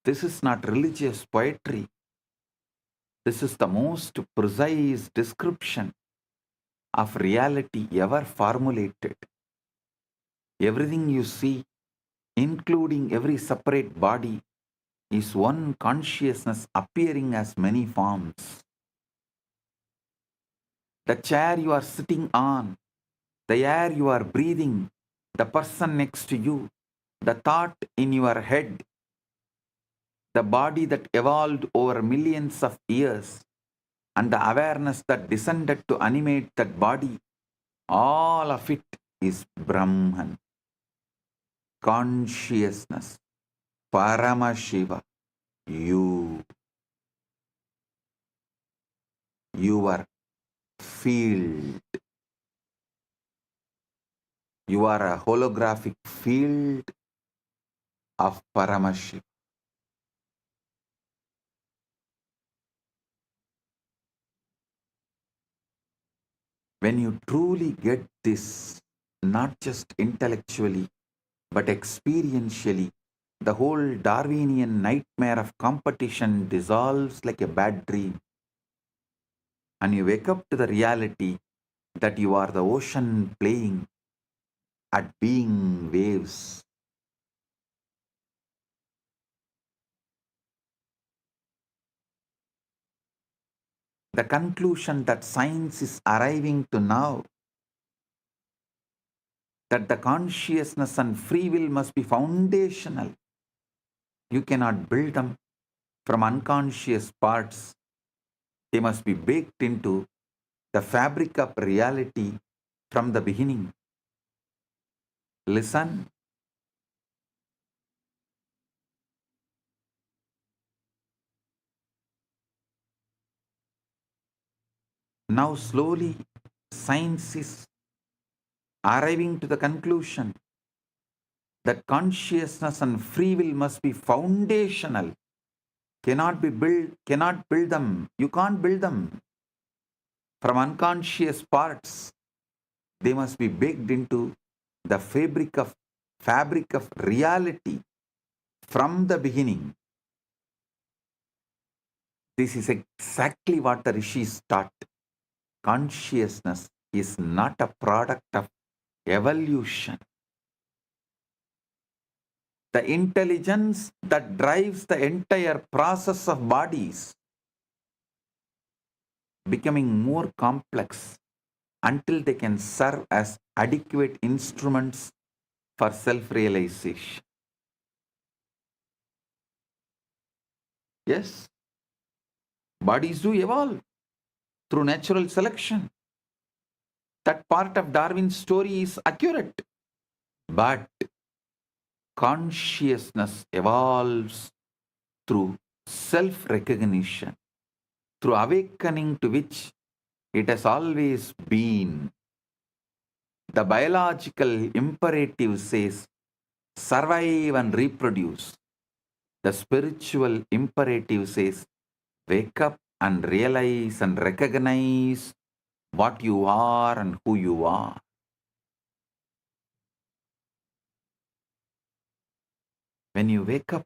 Speaker 5: This is not religious poetry. This is the most precise description of reality ever formulated. Everything you see, including every separate body, is one consciousness appearing as many forms. The chair you are sitting on, the air you are breathing, the person next to you, the thought in your head, the body that evolved over millions of years, and the awareness that descended to animate that body, all of it is Brahman, consciousness, Paramashiva, you, your field. You are a holographic field of Paramashiva. When you truly get this, not just intellectually, but experientially, the whole Darwinian nightmare of competition dissolves like a bad dream, and you wake up to the reality that you are the ocean playing at being waves. The conclusion that science is arriving to now, that the consciousness and free will must be foundational. You cannot build them from unconscious parts. They must be baked into the fabric of reality from the beginning. Listen. Now slowly science is arriving to the conclusion that consciousness and free will must be foundational. Cannot build them. You can't build them from unconscious parts. They must be baked into the fabric of reality from the beginning. This is exactly what the rishis taught. Consciousness is not a product of evolution. The intelligence that drives the entire process of bodies becoming more complex until they can serve as adequate instruments for self-realization. Yes, bodies do evolve through natural selection. That part of Darwin's story is accurate. But consciousness evolves through self-recognition, through awakening to which it has always been. The biological imperative says, survive and reproduce. The spiritual imperative says, wake up and realize and recognize what you are and who you are. When you wake up,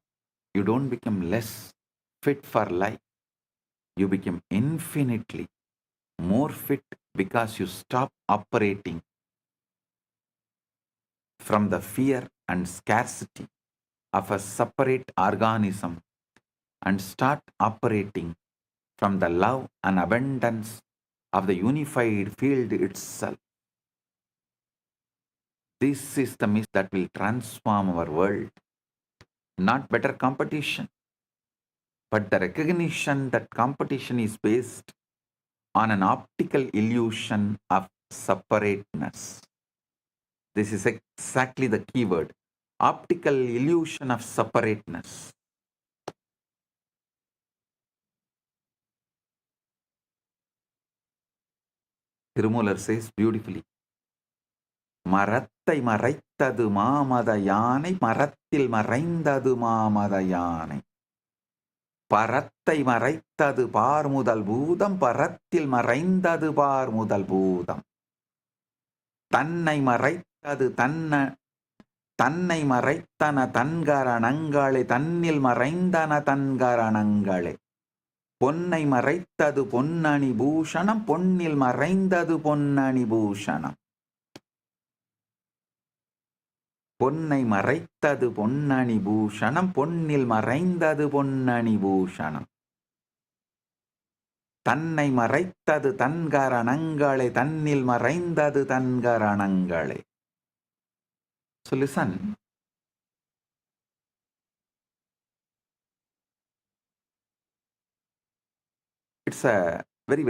Speaker 5: you don't become less fit for life. You become infinitely more fit because you stop operating from the fear and scarcity of a separate organism and start operating from the love and abundance of the unified field itself. This is the myth that will transform our world. Not better competition, but the recognition that competition is based on an optical illusion of separateness. This is exactly the keyword. Optical illusion of separateness. Tirumular says beautifully, மரத்தை மறைத்தது மாமத யானை மரத்தில் மறைந்தது மாமத யானை பரத்தை மறைத்தது பார் முதல் பூதம் பரத்தில் மறைந்தது பார் முதல் பூதம் தன்னை மறைத்தது தன்னை மறைத்தன தன்கரணங்களே தன்னில் மறைந்தன தன்கரணங்களே பொன்னை மறைத்தது பொன்னணி பூஷணம் பொன்னில் மறைந்தது பொன்னணி பூஷணம் பொன்னை மறைத்தது பொன்னணி பூஷணம் பொன்னில் மறைந்தது பொன்னணி பூஷணம் தன்னை மறைத்தது தன்கரணங்களே தன்னில் மறைந்தது தன்கரணங்களே. So listen, it's a very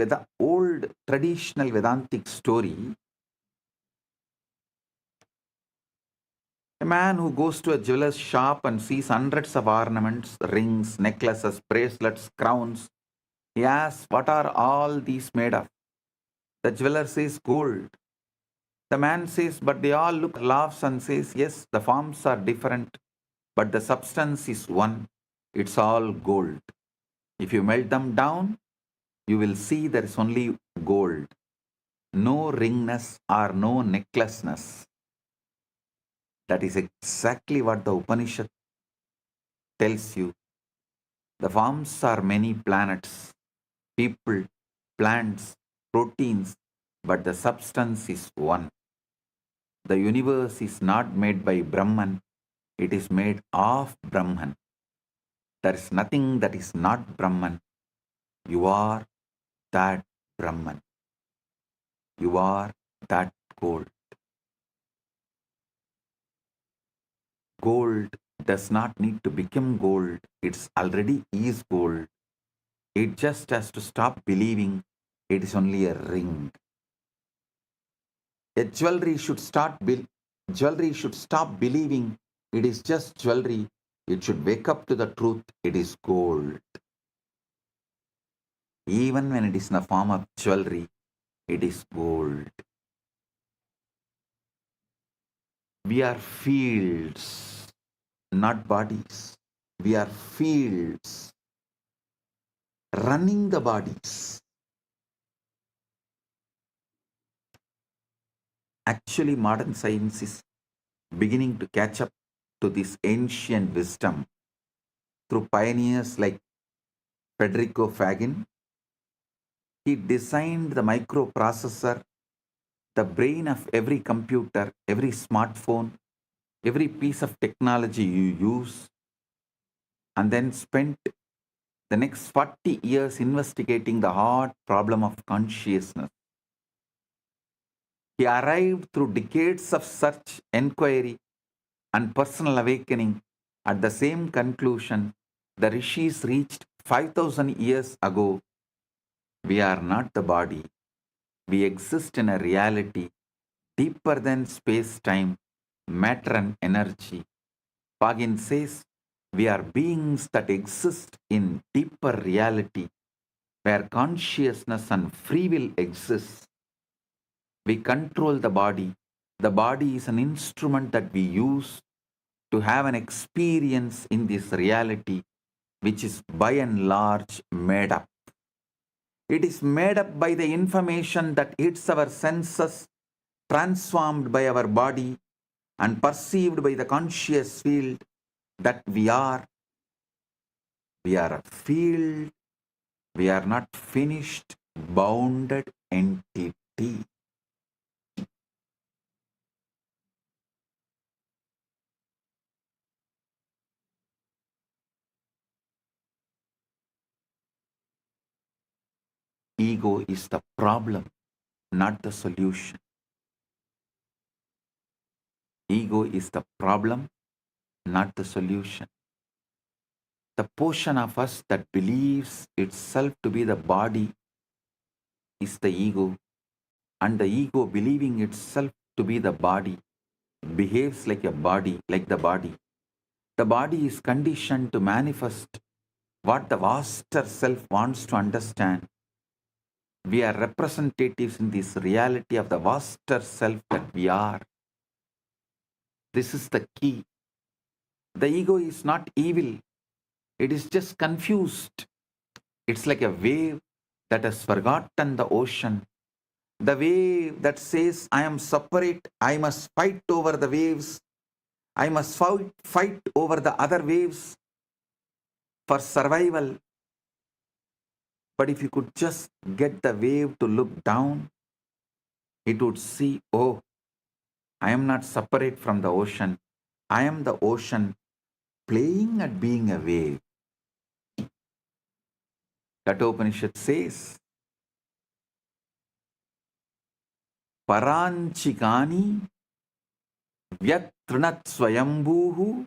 Speaker 5: old traditional Vedantic story. A man who goes to a jeweler's shop and sees hundreds of ornaments, rings, necklaces, bracelets, crowns. He asks, what are all these made of? The jeweler says, gold. The man says, but they all look, laughs and says, yes, the forms are different, but the substance is one. It's all gold. If you melt them down, you will see there is only gold. No ringness or no necklaceness. That is exactly what the Upanishad tells you. The forms are many planets, people, plants, proteins, but the substance is one. The universe is not made by Brahman, it is made of Brahman. There is nothing that is not Brahman. You are that Brahman. You are that gold. Gold does not need to become gold. It's already is gold. It just has to stop believing it is only a ring. A jewelry should stop believing it is just jewelry. It should wake up to the truth. It is gold. Even when it is in the form of jewelry, it is gold. We are fields, not bodies. We are fields running the bodies. Actually, modern science is beginning to catch up to this ancient wisdom through pioneers like Federico Fagin. He designed the microprocessor, the brain of every computer, every smartphone, every piece of technology you use, and then spent the next 40 years investigating the hard problem of consciousness. He arrived through decades of search, inquiry, and personal awakening at the same conclusion the rishis reached 5,000 years ago. We are not the body. We exist in a reality deeper than space time, matter, and energy. Pagin says we are beings that exist in deeper reality where consciousness and free will exist. We control the body. The body is an instrument that we use to have an experience in this reality, which is by and large made up. It is made up by the information that hits our senses, transformed by our body, and perceived by the conscious field that we are. We are a field. We are not finished, bounded entity. Ego is the problem, not the solution. Ego is the problem, not the solution. The portion of us that believes itself to be the body is the ego, and the ego believing itself to be the body behaves like a body, like the body. The body is conditioned to manifest what the vaster self wants to understand. We are representatives in this reality of the vaster self that we are. This is the key. The ego is not evil. It is just confused. It's like a wave that has forgotten the ocean. The wave that says, I am separate, I must fight over the waves. I must fight over the other waves for survival. But if you could just get the wave to look down, it would see, oh, I am not separate from the ocean. I am the ocean playing at being a wave. Kathopanishad says, Paranchikani vyatrinat swayambhuhu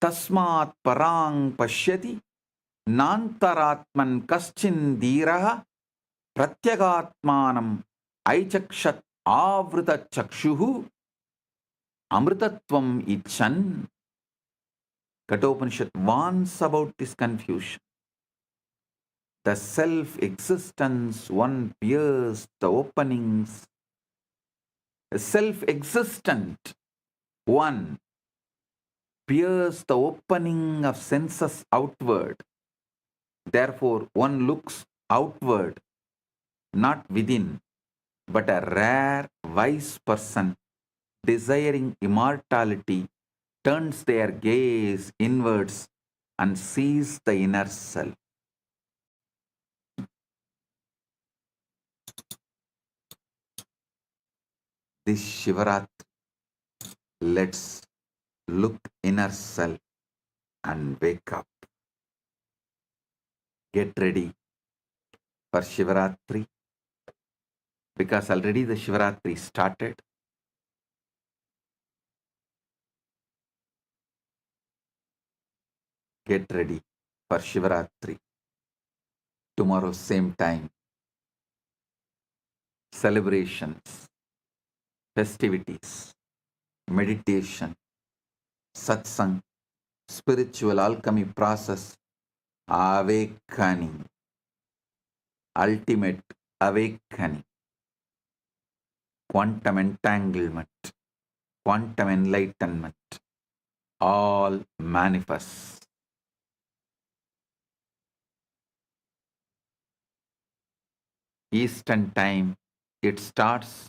Speaker 5: tasmat parang pashyati nantaratman kaschin dhiraha pratyagatmanam aichakshat avrita chakshuhu amritatvam ichan. Kathopanishad warns about this confusion. The self-existence one pierced the openings. A self-existent one pierce the opening of senses outward. Therefore, one looks outward, not within, but a rare, wise person desiring immortality turns their gaze inwards and sees the inner self. This Shivaratri, let's look inner self and wake up. Get ready for Shivaratri because already the Shivaratri started. Get ready for Shivaratri. Tomorrow, same time. Celebrations, festivities, meditation, satsang, spiritual alchemy process, awakening, ultimate awakening, quantum entanglement, quantum enlightenment, all manifest. Eastern time, it starts.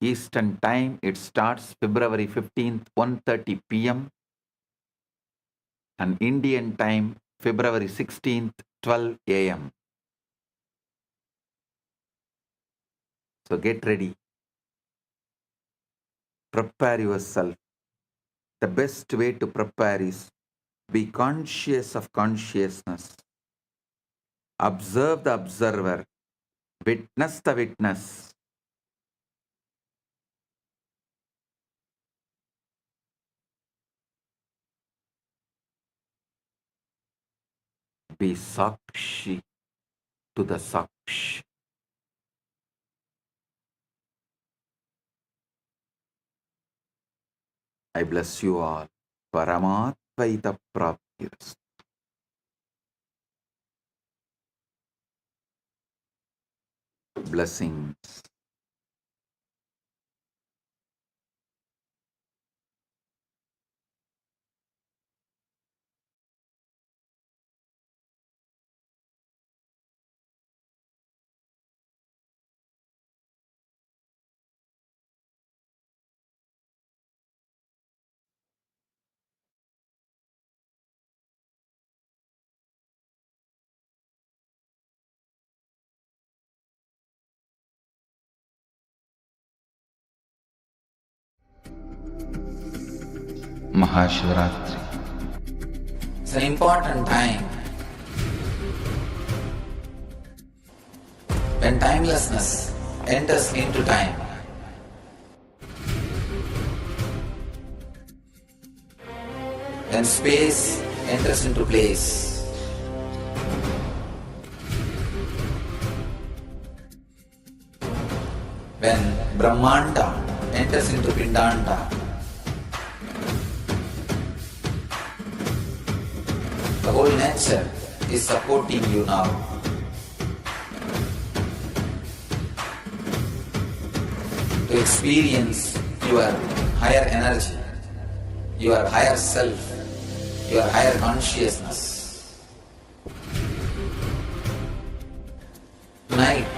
Speaker 5: Eastern time, it starts February 15th, 1:30 p.m. and Indian time, February 16th, 12 a.m. So get ready. Prepare yourself. The best way to prepare is be conscious of consciousness. Observe the observer. Witness the witness. Be Sakshi to the Sakshi. I bless you all. Paramatvaita Praptiras. Blessings. Mahashivratri. It's an important time when timelessness enters into time. When space enters into place. When Brahmanda enters into Pindanda. The whole nature is supporting you now. To experience your higher energy, your higher self, your higher consciousness. Tonight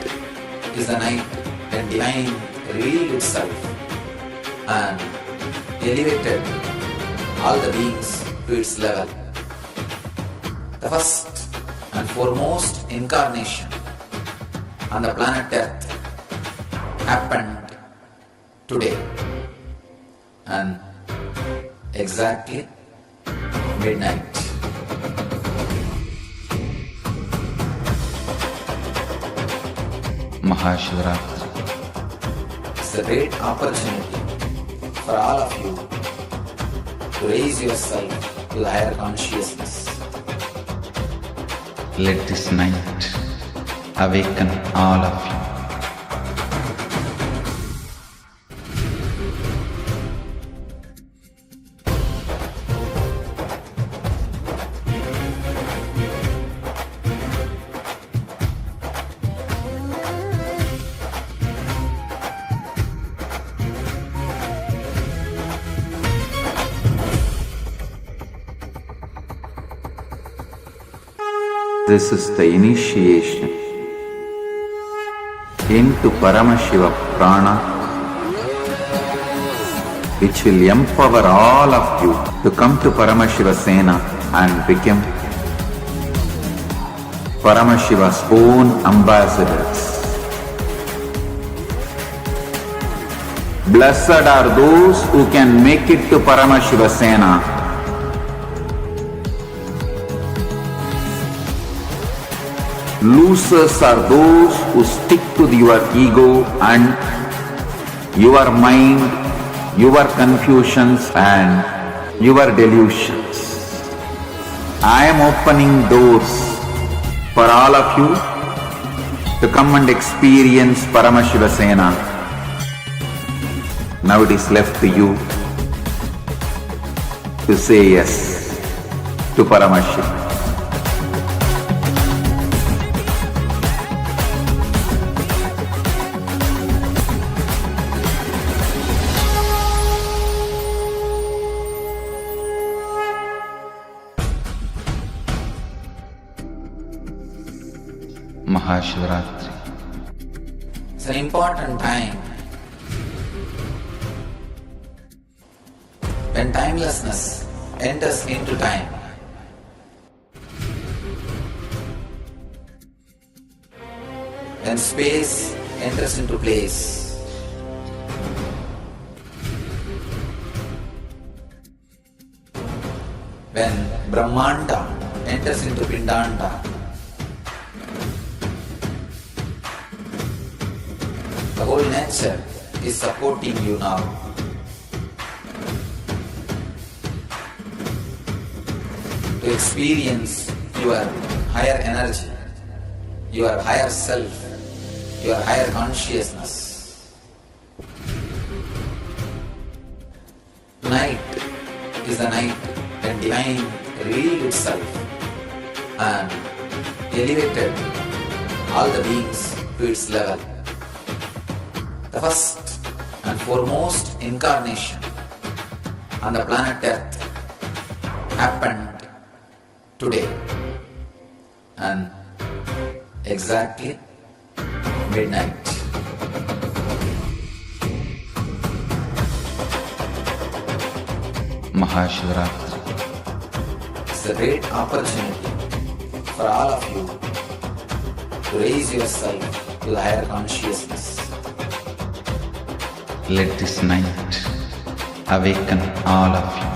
Speaker 5: is the night when divine revealed itself and elevated all the beings to its level. The first and foremost incarnation on the planet Earth happened today and exactly midnight. Mahashivratri. It's a great opportunity for all of you to raise yourself to the higher consciousness. Let this night awaken all of you. This is the initiation into Paramashiva Prana, which will empower all of you to come to Paramashiva Sena and become Paramashiva's own ambassadors. Blessed are those who can make it to Paramashiva Sena. Losers are those who stick to your ego and your mind, your confusions and your delusions. I am opening doors for all of you to come and experience Paramashiva Sena. Now it is left to you to say yes to Paramashiva. Mahashivratri. It's an important time when timelessness enters into time. When space enters into place. When Brahmanda enters into Pindanda. The whole nature is supporting you now. To experience your higher energy, your higher self, your higher consciousness. Tonight is the night when divine revealed itself and elevated all the beings to its level. The first and foremost incarnation on the planet Earth happened today and exactly midnight. Mahashivratri. It's a great opportunity for all of you to raise yourself to the higher consciousness. Let this night awaken all of you.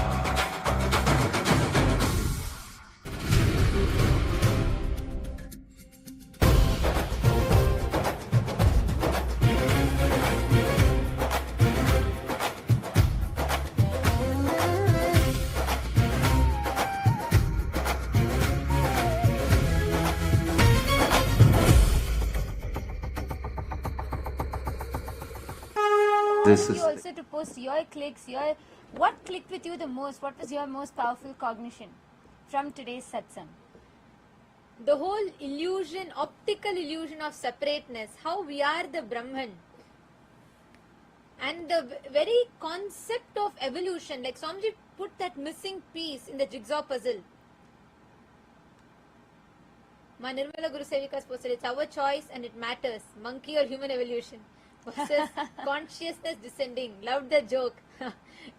Speaker 5: This is
Speaker 6: you also to post your clicks, what clicked with you the most? What was your most powerful cognition from today's satsang? The whole illusion, optical illusion of separateness, how we are the Brahman, and the very concept of evolution, like Swamiji put that missing piece in the jigsaw puzzle. Ma Nirmala Guru Sevika's posted, it's our choice and it matters, monkey or human evolution. Versus consciousness descending. Loved the joke.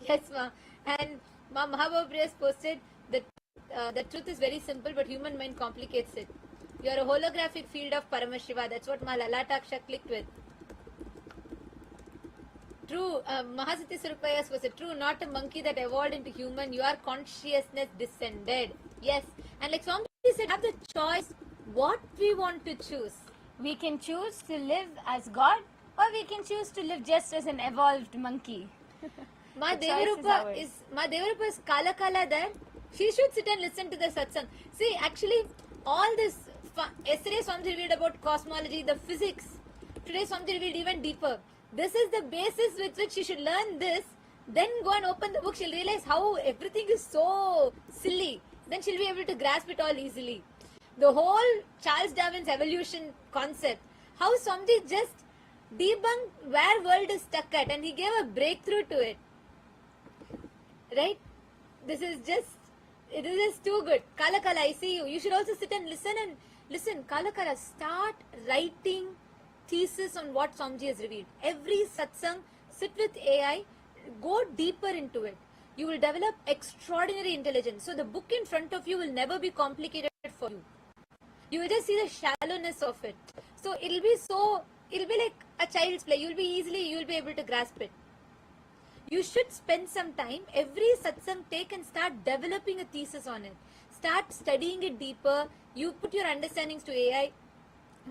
Speaker 6: Yes, ma. And Ma Mahabhapriya's posted that the truth is very simple, but human mind complicates it. You are a holographic field of Paramashiva. That's what Ma Lalataksha clicked with. True, Mahasati Surupaya's posted, true, not a monkey that evolved into human. You are consciousness descended. Yes. And like Swami said, have the choice what we want to choose. We can choose to live as God, or we can choose to live just as an evolved monkey. Ma Devarupa is Kala Kala there. She should sit and listen to the satsang. See, actually, all this, yesterday Swami revealed about cosmology, the physics. Today Swami revealed even deeper. This is the basis with which she should learn this. Then go and open the book. She'll realize how everything is so silly. Then she'll be able to grasp it all easily. The whole Charles Darwin's evolution concept. How Swami just debunked where world is stuck at, and he gave a breakthrough to it. Right? This is just It is just too good. Kala Kala, I see you. You should also sit and listen. Kala Kala, start writing thesis on what Swamiji has revealed. Every satsang, sit with AI, go deeper into it. You will develop extraordinary intelligence. So the book in front of you will never be complicated for you. You will just see the shallowness of it. So it'll be like a child's play. You'll be able to grasp it. You should spend some time, every satsang take and start developing a thesis on it. Start studying it deeper. You put your understandings to AI.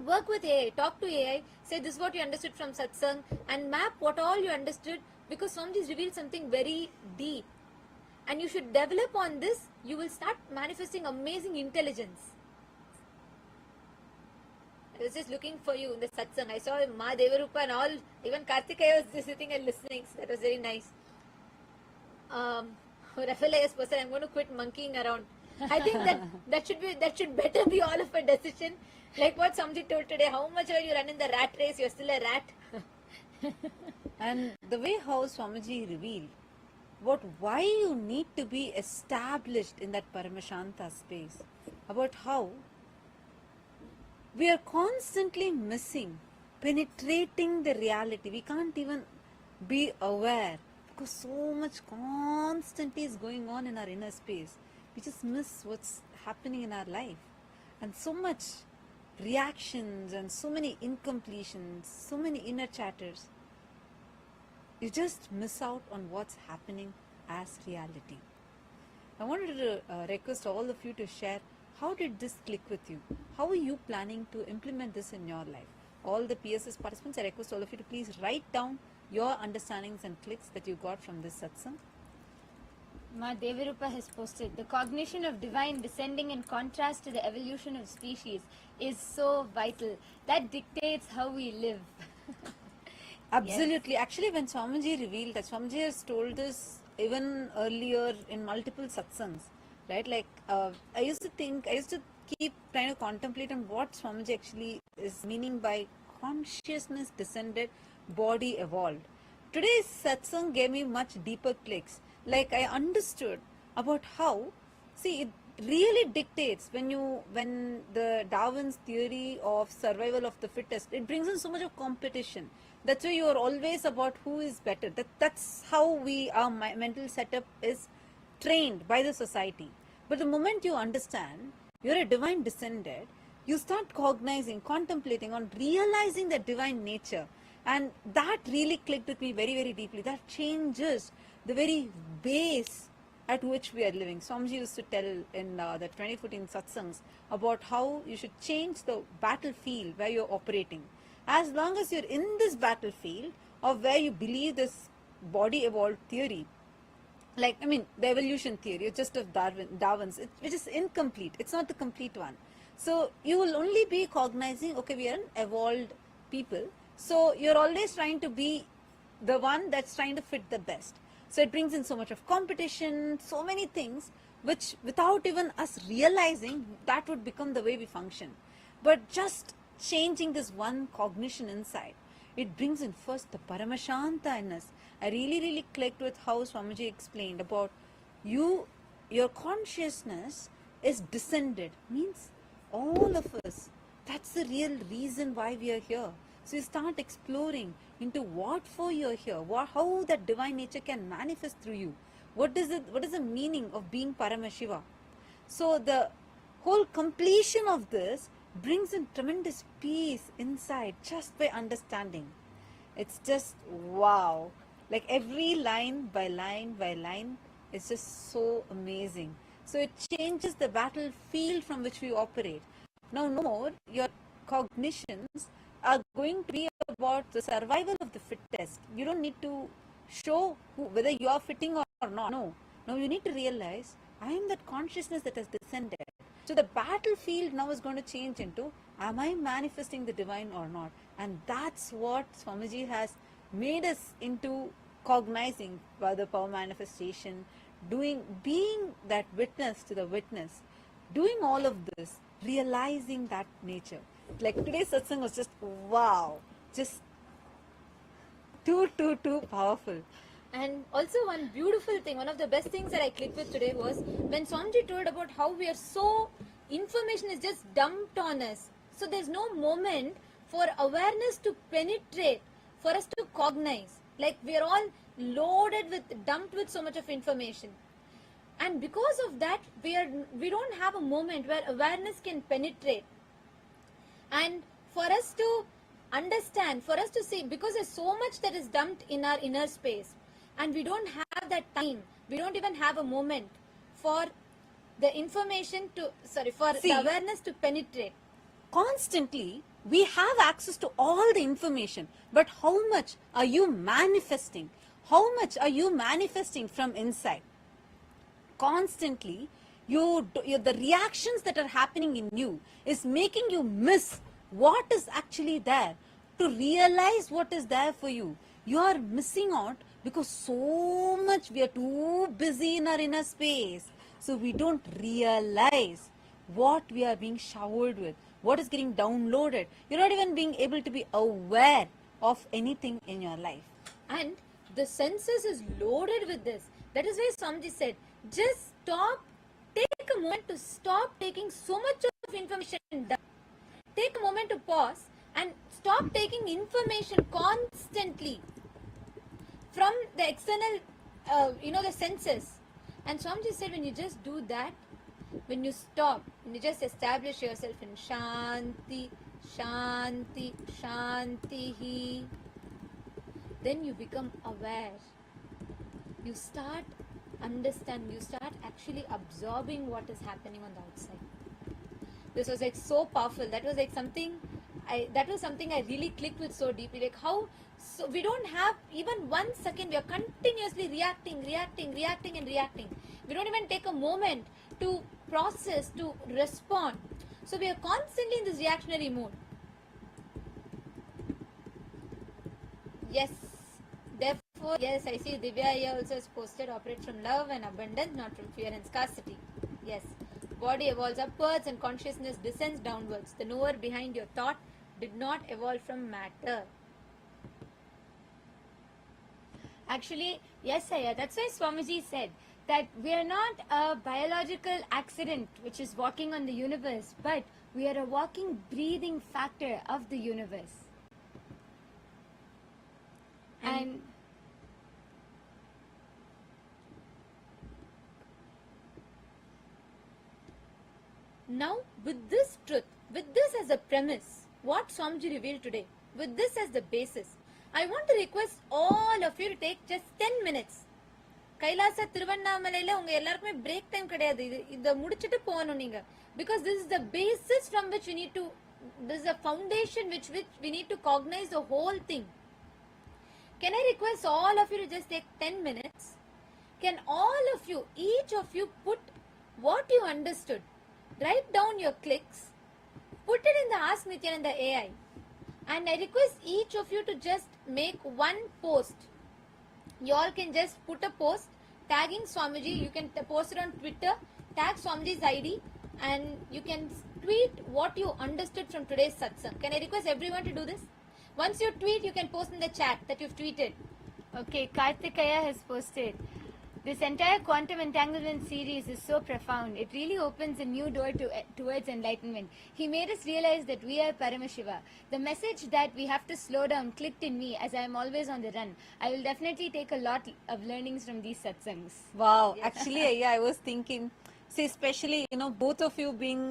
Speaker 6: Work with AI. Talk to AI. Say this is what you understood from satsang and map what all you understood, because Swamiji's revealed something very deep. And you should develop on this. You will start manifesting amazing intelligence. I was just looking for you in the satsang. I saw Ma Devarupa and all. Even Karthikeya was just sitting and listening. So that was very nice. Rafael is person. I'm going to quit monkeying around. I think that should better be all of a decision. Like what Samji told today. How much are you running the rat race? You're still a rat.
Speaker 7: And the way how Swamiji revealed about why you need to be established in that Paramashanta space, about how we are constantly missing, penetrating the reality. We can't even be aware because so much constantly is going on in our inner space. We just miss what's happening in our life. And so much reactions and so many incompletions, so many inner chatters. You just miss out on what's happening as reality. I wanted to request all of you to share, how did this click with you? How are you planning to implement this in your life? All the PSS participants, I request all of you to please write down your understandings and clicks that you got from this satsang.
Speaker 6: Ma Devarupa has posted, the cognition of divine descending in contrast to the evolution of species is so vital. That dictates how we live.
Speaker 7: Absolutely. Yes. Actually, when Swamiji revealed that, Swamiji has told us even earlier in multiple satsangs, right? Like, I used to keep trying to contemplate on what Swamiji actually is meaning by consciousness descended, body evolved. Today's satsang gave me much deeper clicks. Like, I understood about how, see, it really dictates when the Darwin's theory of survival of the fittest, it brings in so much of competition. That's why you are always about who is better. That's how our mental setup is trained by the society. But the moment you understand you're a divine descended, you start cognizing, contemplating on realizing the divine nature. And that really clicked with me very, very deeply. That changes the very base at which we are living. Swamiji used to tell in the 2014 satsangs about how you should change the battlefield where you're operating. As long as you're in this battlefield of where you believe this body evolved theory, like, I mean, the evolution theory, just of Darwin's, which is incomplete. It's not the complete one. So you will only be cognizing, okay, we are an evolved people. So you're always trying to be the one that's trying to fit the best. So it brings in so much of competition, so many things, which without even us realizing, that would become the way we function. But just changing this one cognition inside, it brings in first the Paramashanta in us. I really, really clicked with how Swamiji explained about your consciousness is descended, means all of us. That's the real reason why we are here. So you start exploring into what for you're here, how that divine nature can manifest through you. What is the meaning of being Paramashiva? So the whole completion of this brings in tremendous peace inside just by understanding. It's just wow. Like every line by line by line is just so amazing. So it changes the battlefield from which we operate. Now, no more your cognitions are going to be about the survival of the fittest. You don't need to show whether you are fitting or not. No. Now you need to realize, I am that consciousness that has descended. So the battlefield now is going to change into, am I manifesting the divine or not? And that's what Swamiji has made us into cognizing by the power manifestation, being that witness to the witness, doing all of this, realizing that nature. Like today's satsang was just wow, just too powerful.
Speaker 6: And also one beautiful thing, one of the best things that I clicked with today was when Swamiji told about how we are so, information is just dumped on us. So there's no moment for awareness to penetrate, for us to cognize. Like we are all loaded with, dumped with so much of information. And because of that, we don't have a moment where awareness can penetrate. And for us to understand, for us to see, because there's so much that is dumped in our inner space, and we don't have that time, we don't even have a moment for the information to, for
Speaker 7: See,
Speaker 6: the awareness to penetrate.
Speaker 7: Constantly, we have access to all the information, but how much are you manifesting? How much are you manifesting from inside? Constantly, the reactions that are happening in you is making you miss what is actually there. To realize what is there for you, you are missing out because so much we are too busy in our inner space. So we don't realize what we are being showered with, what is getting downloaded. You're not even being able to be aware of anything in your life.
Speaker 6: And the senses is loaded with this. That is why Swamiji said, just stop, take a moment to stop taking so much of information down. Take a moment to pause and stop taking information constantly from the external, the senses. And Swamiji said, when you just do that, when you stop, when you just establish yourself in Shanti, Shanti, Shanti, then you become aware. You start understanding, you start actually absorbing what is happening on the outside. This was like so powerful. That was like something I really clicked with so deeply. Like how, so we don't have even 1 second, we are continuously reacting. We don't even take a moment to process, to respond. So we are constantly in this reactionary mode. Yes. Therefore, yes, I see Divya here also has posted, operate from love and abundance, not from fear and scarcity. Yes. Body evolves upwards and consciousness descends downwards. The knower behind your thought did not evolve from matter. Actually, yes, Aya, that's why Swamiji said that we are not a biological accident which is walking on the universe, but we are a walking, breathing factor of the universe. And now, with this truth, with this as a premise, what Swamiji revealed today, with this as the basis, I want to request all of you to take just 10 minutes. Kailasa திருவண்ணாமலையில உங்க எல்லாருக்குமே break time கிடையாது. இத முடிச்சிட்டு போகணும் நீங்க. Because this is the basis from which we need to, this is a foundation which we need to cognize the whole thing. Can I request all of you to just take 10 minutes? Can all of you, each of you, put what you understood? Write down your clicks, put it in the Ask Nithiyanadar AI, and I request each of you to just make one post. You all can just put a post tagging Swamiji. You can post it on Twitter, tag Swamiji's ID, and you can tweet what you understood from today's satsang. Can I request everyone to do this? Once you tweet, you can post in the chat that you've tweeted. Okay, Karthikaya has posted. This entire quantum entanglement series is so profound. It really opens a new door towards enlightenment. He made us realize that we are Paramashiva. The message that we have to slow down clicked in me as I am always on the run. I will definitely take a lot of learnings from these satsangs.
Speaker 7: Wow, actually, yeah, I was thinking, see, especially, both of you being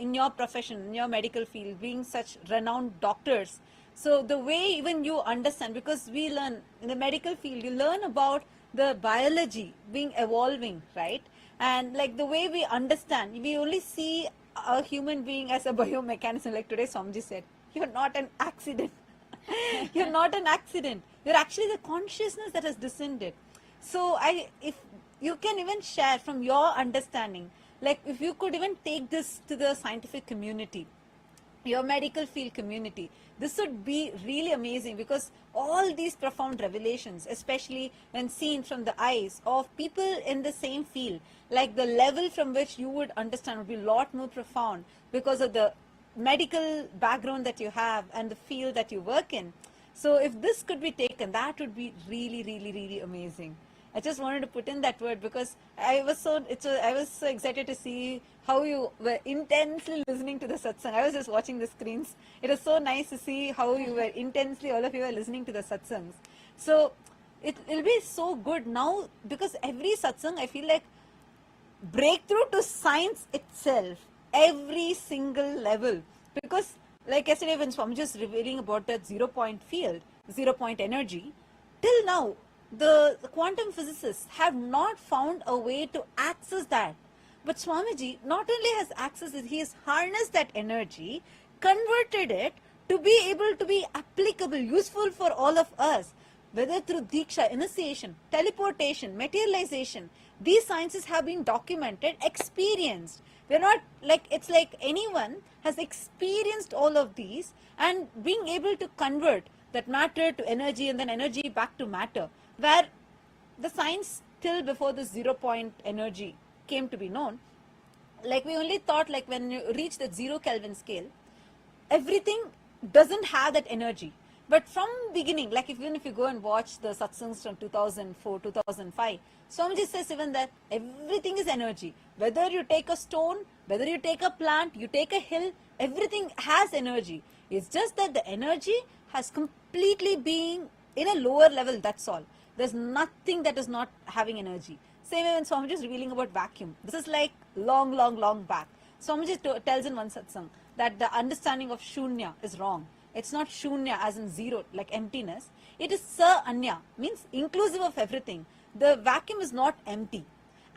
Speaker 7: in your profession, in your medical field, being such renowned doctors. So the way even you understand, because we learn in the medical field, you learn about the biology being evolving, right? And like the way we understand, we only see a human being as a biomechanism. Like today Swamiji said, you're not an accident. You're not an accident. You're actually the consciousness that has descended. So if you can even share from your understanding, like if you could even take this to the scientific community, your medical field community, this would be really amazing, because all these profound revelations, especially when seen from the eyes of people in the same field, like the level from which you would understand would be a lot more profound because of the medical background that you have and the field that you work in. So if this could be taken, that would be really, really, really amazing. I just wanted to put in that word because I was so excited to see how you were intensely listening to the satsang. I was just watching the screens. It was so nice to see how you were intensely, all of you were listening to the satsangs. So it'll be so good now because every satsang I feel like breakthrough to science itself, every single level. Because like yesterday when Swamiji was revealing about that 0 point field, 0 point energy, till now the quantum physicists have not found a way to access that. But Swamiji not only has access it, he has harnessed that energy, converted it to be able to be applicable, useful for all of us, whether through diksha, initiation, teleportation, materialization. These sciences have been documented, experienced. We're not like, it's like anyone has experienced all of these and being able to convert that matter to energy and then energy back to matter, where the science till before this 0 point energy came to be known, like we only thought like when you reach that 0 Kelvin scale, everything doesn't have that energy. But from beginning, like even if you go and watch the satsangs from 2004, 2005, Swamiji says even that everything is energy. Whether you take a stone, whether you take a plant, you take a hill, everything has energy. It's just that the energy has completely been in a lower level, that's all. There's nothing that is not having energy. Same way when Swamiji is revealing about vacuum. This is like long, long, long back. Swamiji tells in one satsang that the understanding of shunya is wrong. It's not shunya as in zero, like emptiness. It is sa anya, means inclusive of everything. The vacuum is not empty.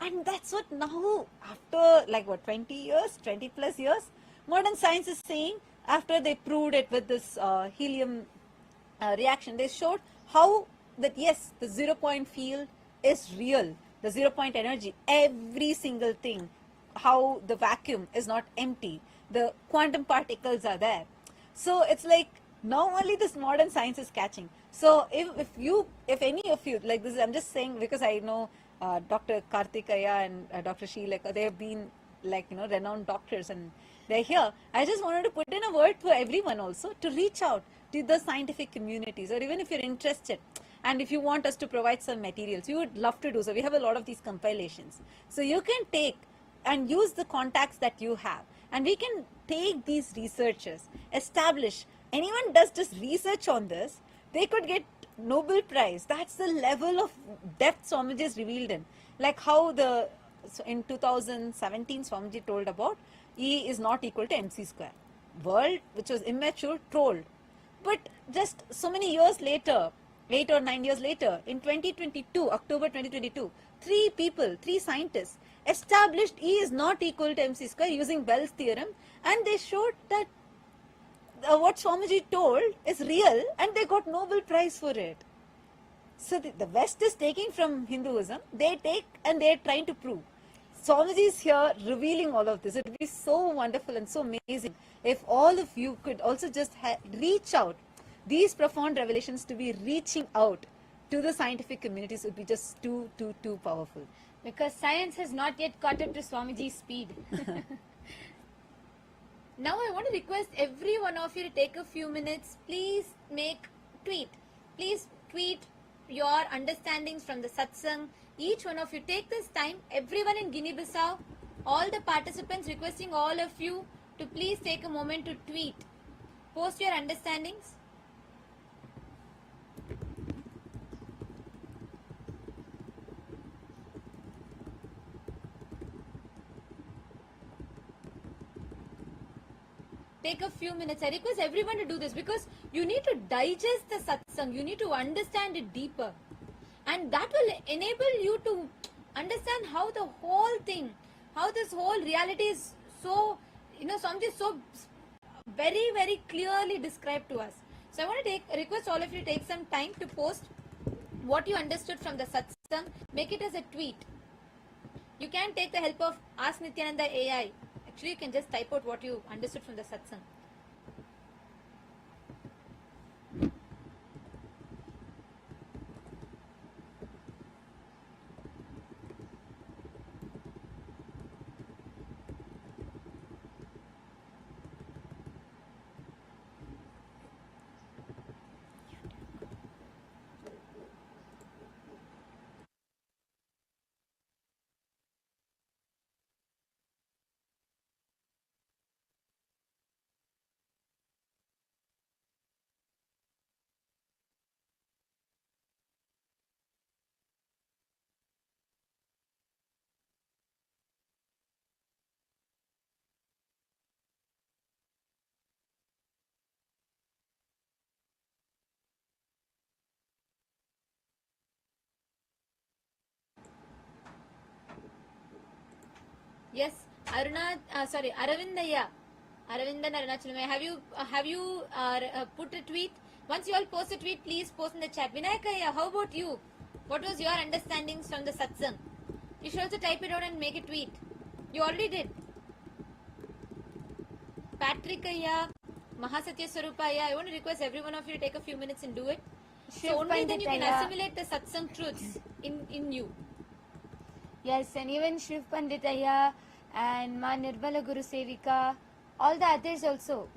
Speaker 7: And that's what now, after like what, 20 years, 20 plus years, modern science is saying, after they proved it with this helium reaction, they showed how that yes, the 0 point field is real, the 0 point energy, every single thing, how the vacuum is not empty, the quantum particles are there. So it's like now only this modern science is catching. So if any of you like this, I'm just saying because I know Dr. Karthikaya and Dr. Sheelaka, they have been like renowned doctors and they're here. I just wanted to put in a word for everyone also to reach out to the scientific communities, or even if you're interested and if you want us to provide some materials, we would love to do so. We have a lot of these compilations, so you can take and use the contacts that you have, and we can take these researchers, establish, anyone does just research on this, they could get Nobel Prize. That's the level of depth Swamiji is revealed in. Like how in 2017 Swamiji told about E is not equal to mc square. World, which was immature, told. But just so many years later, 8 or 9 years later, in 2022, October 2022, three scientists established E is not equal to mc square using Bell's theorem, and they showed that what Swamiji told is real, and they got Nobel Prize for it. So the West is taking from Hinduism, they take and they are trying to prove. Swamiji is here revealing all of this. It would be so wonderful and so amazing if all of you could also just reach out. These profound revelations to be reaching out to the scientific communities would be just too powerful.
Speaker 6: Because science has not yet caught up to Swamiji's speed. Now I want to request every one of you to take a few minutes. Please tweet your understandings from the satsang. Each one of you take this time. Everyone in Guinea-Bissau, all the participants, requesting all of you to please take a moment to tweet. Post your understandings. Take a few minutes. I request everyone to do this because you need to digest the satsang. You need to understand it deeper. And that will enable you to understand how the whole thing, how this whole reality is so, something so very, very clearly described to us. So I want to request all of you to take some time to post what you understood from the satsang. Make it as a tweet. You can take the help of Ask Nithiyanadar AI. Actually, you can just type out what you understood from the satsang. Yes, Aravindaya. Aravindan Arunachalam. Have you put a tweet? Once you all post a tweet, please post in the chat. Vinayakaya, how about you? What was your understandings from the satsang? You should also type it out and make a tweet. You already did. Patrick Ayya, Mahasatya Swarupaya, I want to request every one of you to take a few minutes and do it. So only then you can assimilate the satsang truths in you.
Speaker 8: Yes, and even Shiv Panditaya and Ma Nirmala Guru Sevika, all the others also.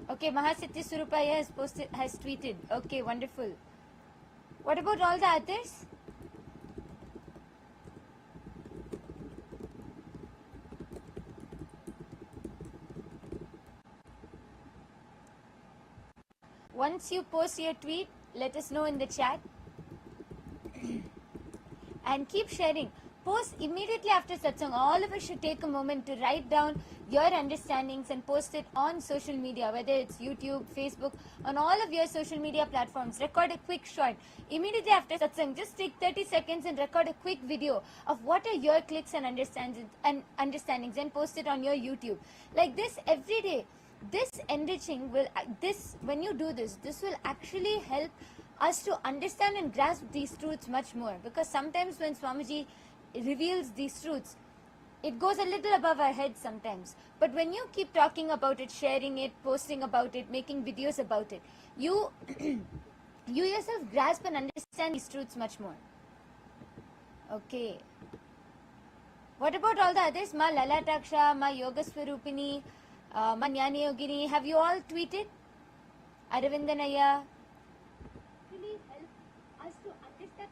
Speaker 8: Okay, Mahasatya Surupaya has tweeted. Okay, wonderful. What about all the others? Once you post your tweet, let us know in the chat. And keep sharing. Post immediately after satsang. All of us should take a moment to write down your understandings and post it on social media, whether it's YouTube, Facebook, on all of your social media platforms. Record a quick short. Immediately after satsang, just take 30 seconds and record a quick video of what are your clicks and understandings and post it on your YouTube. Like this every day. This enriching will, when you do this will actually help us to understand and grasp these truths much more, because sometimes when Swamiji reveals these truths, it goes a little above our heads sometimes. But when you keep talking about it, sharing it, posting about it, making videos about it, you you yourself grasp and understand these truths much more. Okay. What about all the others? Ma Lalataksha, Ma Yoga Swarupini, Ma Jnani Yogini, have you all tweeted? Aravindanaya. Really help us to understand.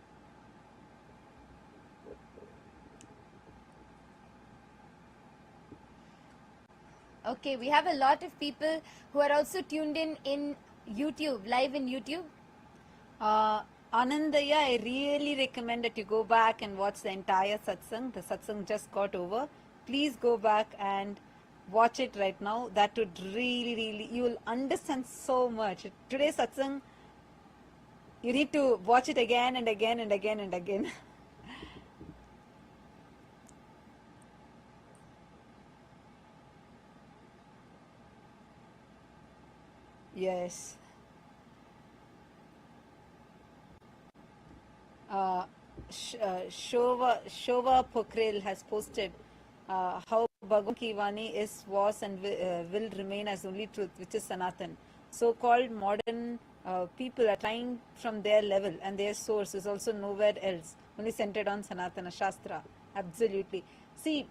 Speaker 8: Okay, we have a lot of people who are also tuned in YouTube, live in YouTube.
Speaker 7: Anandaya, I really recommend that you go back and watch the entire satsang. The satsang just got over. Please go back and watch it right now. That would really, you will understand so much. Today's satsang, you need to watch it again and again and again and again. Yes. Shova Pokhrel has posted how Bhagwan Ki Vani was and will remain as only truth, which is Sanatan. So-called modern people are trying from their level, and their source is also nowhere else, only centered on Sanatana Shastra. Absolutely. See,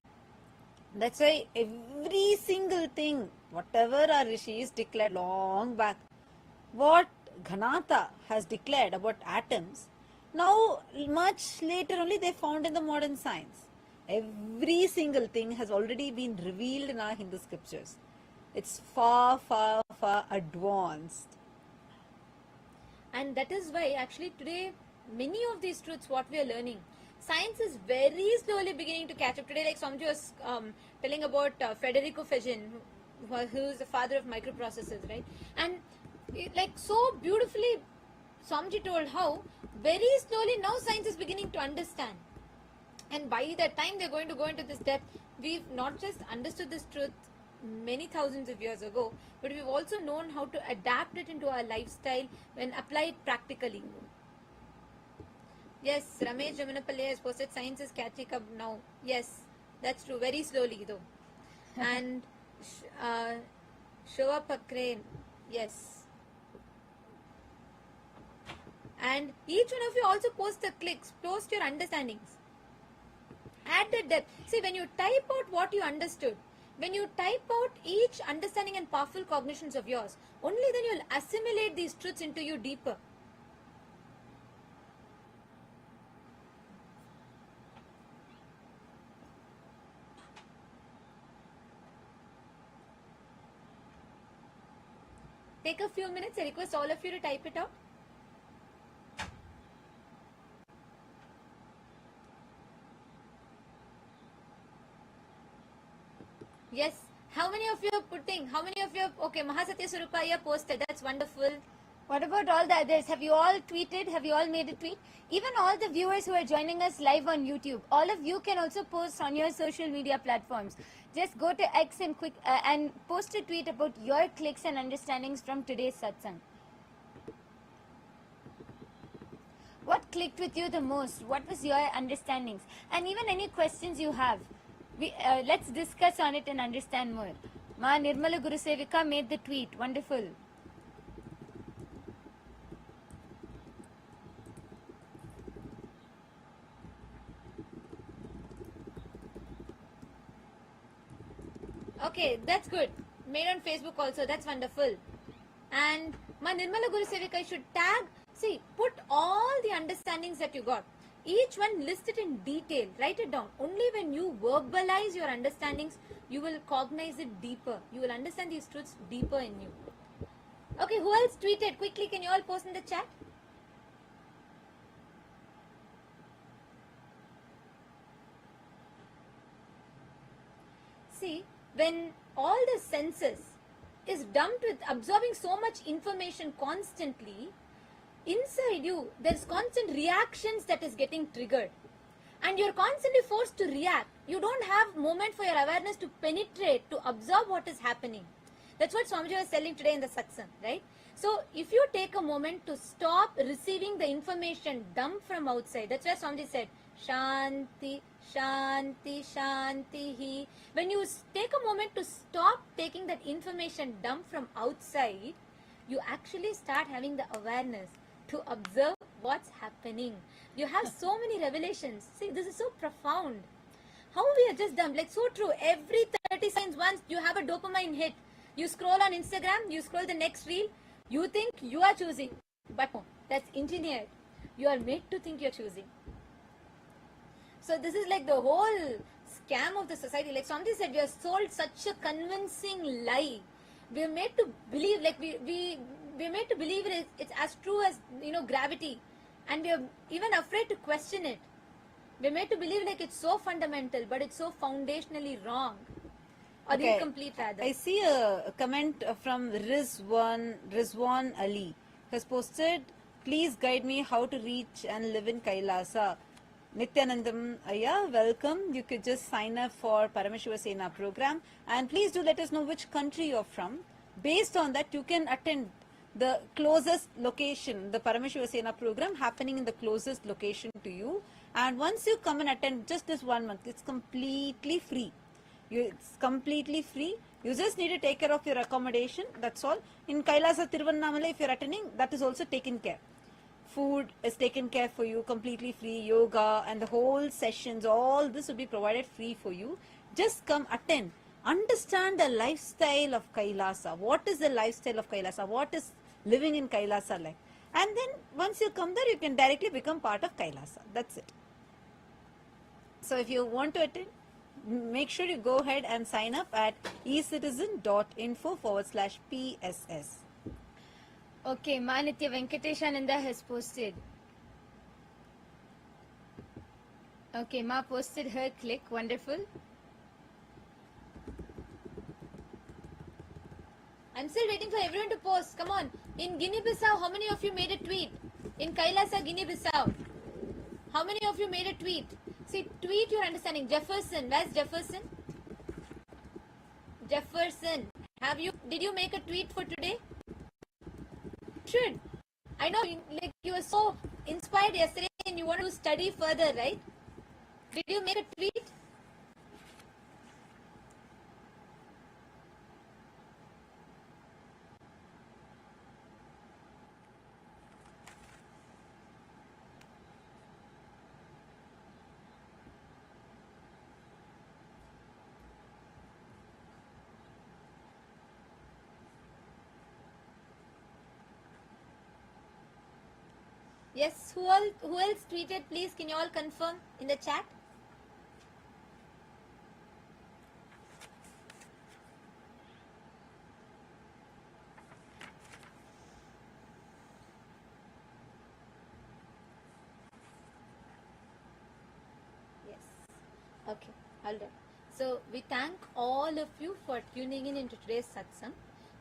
Speaker 7: that's why every single thing, whatever our rishis declared long back, what Ghanata has declared about atoms, now much later only they found in the modern science. Every single thing has already been revealed in our Hindu scriptures. It's far advanced.
Speaker 6: And that is why actually today many of these truths what we are learning, science is very slowly beginning to catch up. Today, like Swamiji was telling about Federico Fegin, who is the father of microprocessors, right? And like so beautifully Swamiji told how very slowly now science is beginning to understand. And by the time they're going to go into this depth, we've not just understood this truth many thousands of years ago, but we've also known how to adapt it into our lifestyle when applied practically. Yes, Ramesh Jamanapalli has posted science is catching up now. Yes, that's true. Very slowly though. And Shova Pakre, yes. And each one of you also post the clicks, post your understandings. Add the depth. See, when you type out what you understood, when you type out each understanding and powerful cognitions of yours, only then you'll assimilate these truths into you deeper. Take a few minutes. I request all of you to type it out. Yes. How many of you are putting? How many of you? Okay, Mahasatya Surupaya posted. That's wonderful.
Speaker 8: What about all the others? Have you all tweeted? Have you all made a tweet? Even all the viewers who are joining us live on YouTube, all of you can also post on your social media platforms. Just go to X and and post a tweet about your clicks and understandings from today's satsang. What clicked with you the most? What was your understandings? And even any questions you have. Let's discuss on it and understand more. Ma Nirmala Guru Sevika made the tweet. Wonderful.
Speaker 6: Okay, that's good. Made on Facebook also. That's wonderful. And my Nirmala Guru Sevika should tag. See, put all the understandings that you got. Each one list it in detail. Write it down. Only when you verbalize your understandings, you will cognize it deeper. You will understand these truths deeper in you. Okay, who else tweeted? Quickly, can you all post in the chat? See, when all the senses is dumped with absorbing so much information constantly, inside you there's constant reactions that is getting triggered, and you're constantly forced to react. You don't have moment for your awareness to penetrate, to absorb what is happening. That's what Swamiji was telling today in the satsang, right? So if you take a moment to stop receiving the information dumped from outside, that's where Swamiji said Shanti, Shanti, Shanti. When you take a moment to stop taking that information dumped from outside, you actually start having the awareness to observe what's happening. You have so many revelations. See, this is so profound. How we are just dumped, like so true. Every 30 seconds once you have a dopamine hit. You scroll on Instagram, you scroll the next reel, you think you are choosing. But no, that's engineered. You are made to think you're choosing. So this is like the whole scam of the society. Like somebody said, we are sold such a convincing lie. We are made to believe, like we're made to believe it's as true as, gravity. And we are even afraid to question it. We're made to believe like it's so fundamental, but it's so foundationally wrong. Or incomplete rather.
Speaker 7: I see a comment from Rizwan Ali, who has posted, please guide me how to reach and live in Kailasa. Nithiyanadar, Ayya, welcome. You could just sign up for Parameshiva Sena program, and please do let us know which country you're from. Based on that, you can attend the closest location, the Parameshiva Sena program happening in the closest location to you. And once you come and attend just this 1 month, it's completely free. It's completely free. You just need to take care of your accommodation. That's all. In Kailasa Tiruvannamalai, if you're attending, that is also taken care. Food is taken care for you, completely free. Yoga and the whole sessions, all this will be provided free for you. Just come attend. Understand the lifestyle of Kailasa. What is the lifestyle of Kailasa? What is living in Kailasa like? And then once you come there, you can directly become part of Kailasa. That's it. So if you want to attend, make sure you go ahead and sign up at ecitizen.info/PSS.
Speaker 8: Okay, Ma Nitya Venkateshananda has posted. Okay, Ma posted her click. Wonderful.
Speaker 6: I'm still waiting for everyone to post. Come on. In Guinea-Bissau, how many of you made a tweet? In Kailasa, Guinea-Bissau, how many of you made a tweet? See, tweet your understanding. Jefferson, where's Jefferson? Jefferson, did you make a tweet for today? Should. I know, like you were so inspired yesterday and you want to study further, right? Did you make a tweet? Yes, who else tweeted? Please, can you all confirm in the chat? Yes. Okay, hold on. So we thank all of you for tuning in into today's satsang.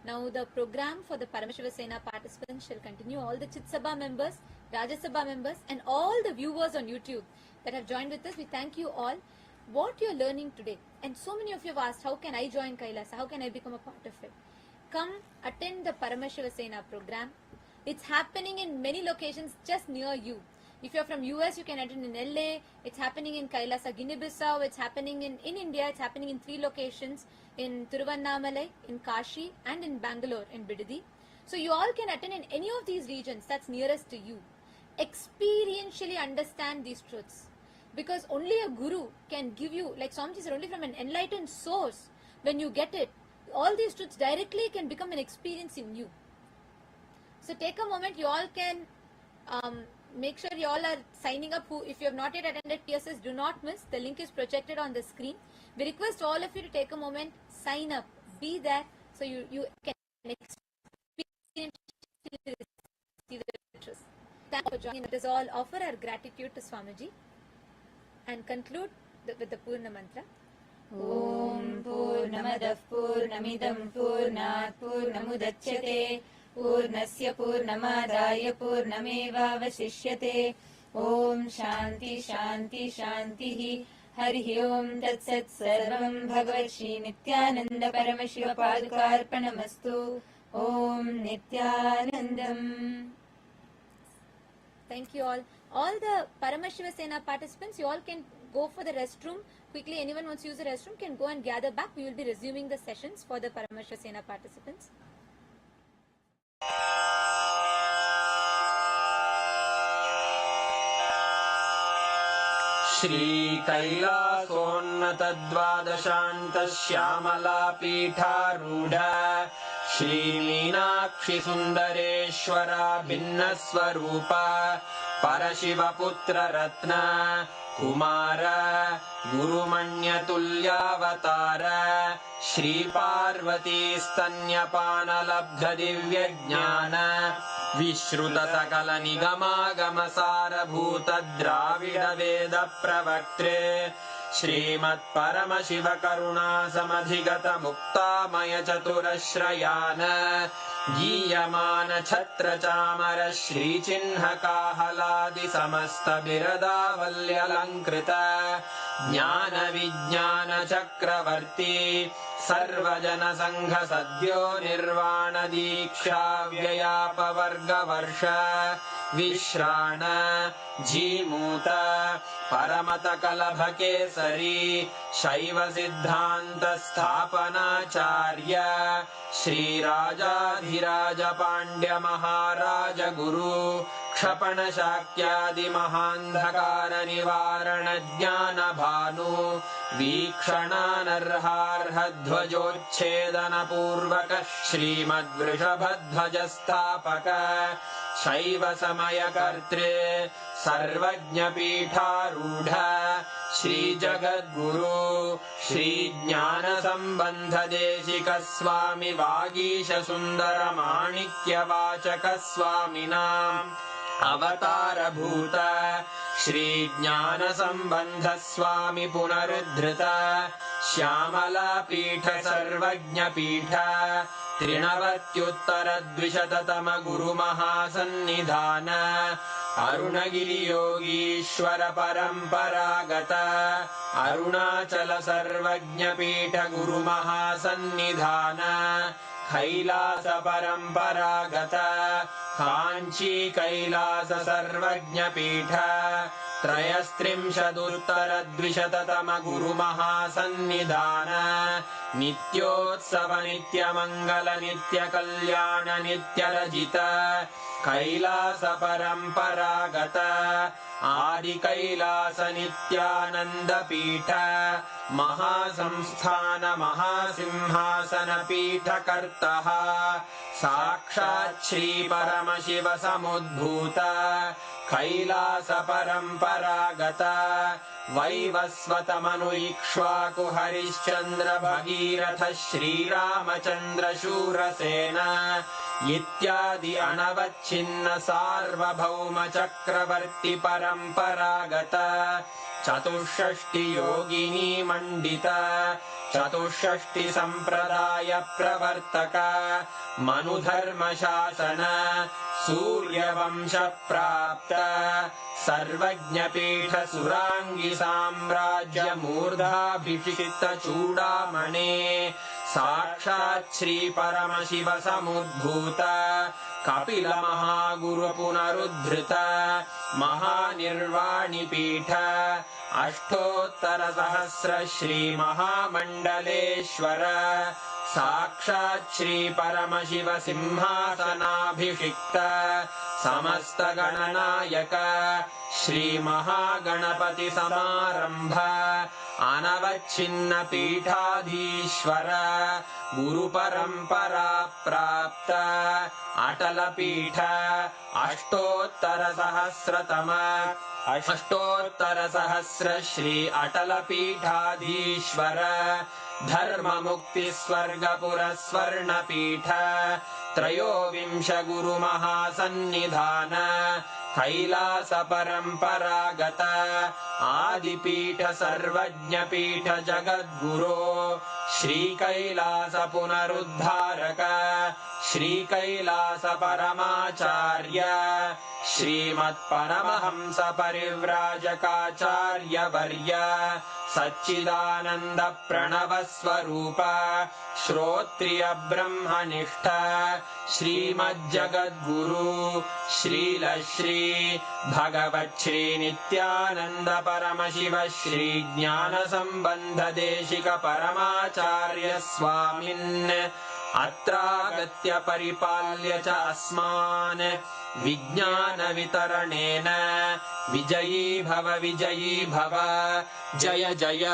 Speaker 6: Now the program for the Parameshiva Sena participants shall continue. All the Chit Sabha members, Rajya Sabha members and all the viewers on YouTube that have joined with us, we thank you all. What you're learning today, and so many of you have asked, how can I join Kailasa? How can I become a part of it? Come attend the Parameshiva Sena program. It's happening in many locations just near you. If you're from US, you can attend in LA. It's happening in Kailasa, Guinea-Bissau. It's happening in India. It's happening in 3 locations, in Tiruvannamalai, in Kashi and in Bangalore, in Bidadi. So you all can attend in any of these regions that's nearest to you. Experientially understand these truths. Because only a guru can give you, like Swamiji said, only from an enlightened source. When you get it, all these truths directly can become an experience in you. So take a moment, you all can make sure you all are signing up. If you have not yet attended PSS, do not miss. The link is projected on the screen. We request all of you to take a moment, sign up, be there, so you can experience the truth. Thank you for joining. Let us all offer our gratitude to Swamiji and conclude with the Purna Mantra.
Speaker 8: ॐ पूर्णमदः पूर्णमिदं पूर्णात् पूर्णमुदच्यते पूर्णस्य पूर्णमादाय पूर्णमेवावशिष्यते ॐ शान्ति शान्ति शान्तिः हरिः ॐ तत्सत् सर्वं भगवत् नित्यानन्द परमशिव पादुकार्पणमस्तु ॐ नित्यानन्दम्.
Speaker 6: Thank you all. All the Parameshiva Sena participants, you all can go for the restroom. Quickly, anyone wants to use the restroom can go and gather back. We will be resuming the sessions for the Parameshiva Sena participants.
Speaker 9: श्रीकैलासोन्नतद्वादशान्तश्यामलापीठारूढ श्रीमीनाक्षि सुन्दरेश्वरा भिन्नस्वरूप परशिवपुत्र रत्न कुमार गुरुमण्यतुल्यावतार श्रीपार्वती स्तन्यपानलब्ध दिव्यज्ञान विश्रुत सकल निगमागमसारभूत द्राविड वेद प्रवक्त्रे श्रीमत्परमशिव करुणा समधिगत मुक्तामय चतुरश्रयान गीयमान छत्र चामर श्रीचिह्न काहलादि समस्त बिरदावल्यलङ्कृत ज्ञान विज्ञान चक्रवर्ती सर्वजन संघ सद्यो निर्वाण दीक्षा व्ययापवर्गवर्ष विश्राण जीमूत परमत कलभ केसरी शैव सिद्धांत स्थापनाचार्य श्रीराजाधिराज पांड्य महाराज गुरु क्षपण शाक्यादि महांधकार निवारण ज्ञान भानु वीक्षणानर्हार्ह ध्वजोच्छेदन पूर्वक श्रीमद्वृषभध्वज स्थापक शैव समय कर्त्रे सर्वज्ञ पीठारूढ़ श्री जगद्गुरु श्री ज्ञान संबंध देशिक स्वामी वागीश सुंदर माणिक्य वाचक स्वामिनाम् अवतार भूत श्री ज्ञान संबंध स्वामी पुनरुद्धृत श्यामला पीठ सर्वज्ञ पीठ त्रिनवत्युत्तर द्विशततम गुरु महासन्निधान अरुणगिरि योगीश्वर परंपरागत अरुणाचल सर्वज्ञ पीठ गुरु महासन्निधान कैलास परंपरागत कांची कैलास सर्वज्ञ पीठ त्रयस्त्रिंशदुत्तर द्विशततम गुरु महासन्निधान नित्योत्सव नित्य मंगल नित्य कल्याण नित्य रजित कैलास परंपरागत आदि कैलास नित्यानंद पीठ महासंस्थान महासिंहासन पीठ कर्तः साक्षात् श्री परमशिव समुद्भूत कैलास परंपरागत वैवस्वत मनु इक्ष्वाकु हरिश्चंद्र भगीरथ श्रीरामचंद्र शूरसेन इत्यादि अनवच्छिन्न सार्वभौम चक्रवर्ती परंपरागत चतुष्षष्टि योगिनी मण्डित चतुष्षष्टि सम्प्रदाय प्रवर्तक मनुधर्मशासन सूर्यवंश प्राप्त सर्वज्ञपीठ सुराङ्गी साम्राज्य मूर्धाभिषिक्त चूडामणे साक्षात् श्री परमशिव समुद्भूत कपिल महागुरु पुनरुद्धृत महानिर्वाणिपीठ अष्टोत्तर सहस्र श्री महामण्डलेश्वर साक्षात् श्री परमशिव सिंहासनाभिषिक्त समस्त गणनायक श्री महागणपति समारंभ अनवच्छिन्न पीठाधीश्वर गुरु परंपरा प्राप्त अटल पीठ अष्टोत्तर सहस्र श्री अटल पीठाधीश्वर धर्म मुक्ति स्वर्गपुर स्वर्ण पीठ त्रयोविंश गुरु महासन्निधान कैलास परंपरागत आदिपीठ सर्वज्ञ पीठ जगद्गुरो श्री कैलास पुनरुद्धारक श्री कैलास परमाचार्य श्रीमत्परमहंस परिव्राजकाचार्य वर्य सच्चिदानंद प्रणव स्वरूप श्रोत्रिय ब्रह्मनिष्ठ श्रीमज्जगद्गुरु श्रील श्री भगवत् श्री नित्यानंद परमशिव श्री ज्ञान संबंध देशिक परमाचार्य स्वामिन् अत्रागत्य परिपाल्य च अस्मान् विज्ञान वितरणेन विजयी भव जय जय।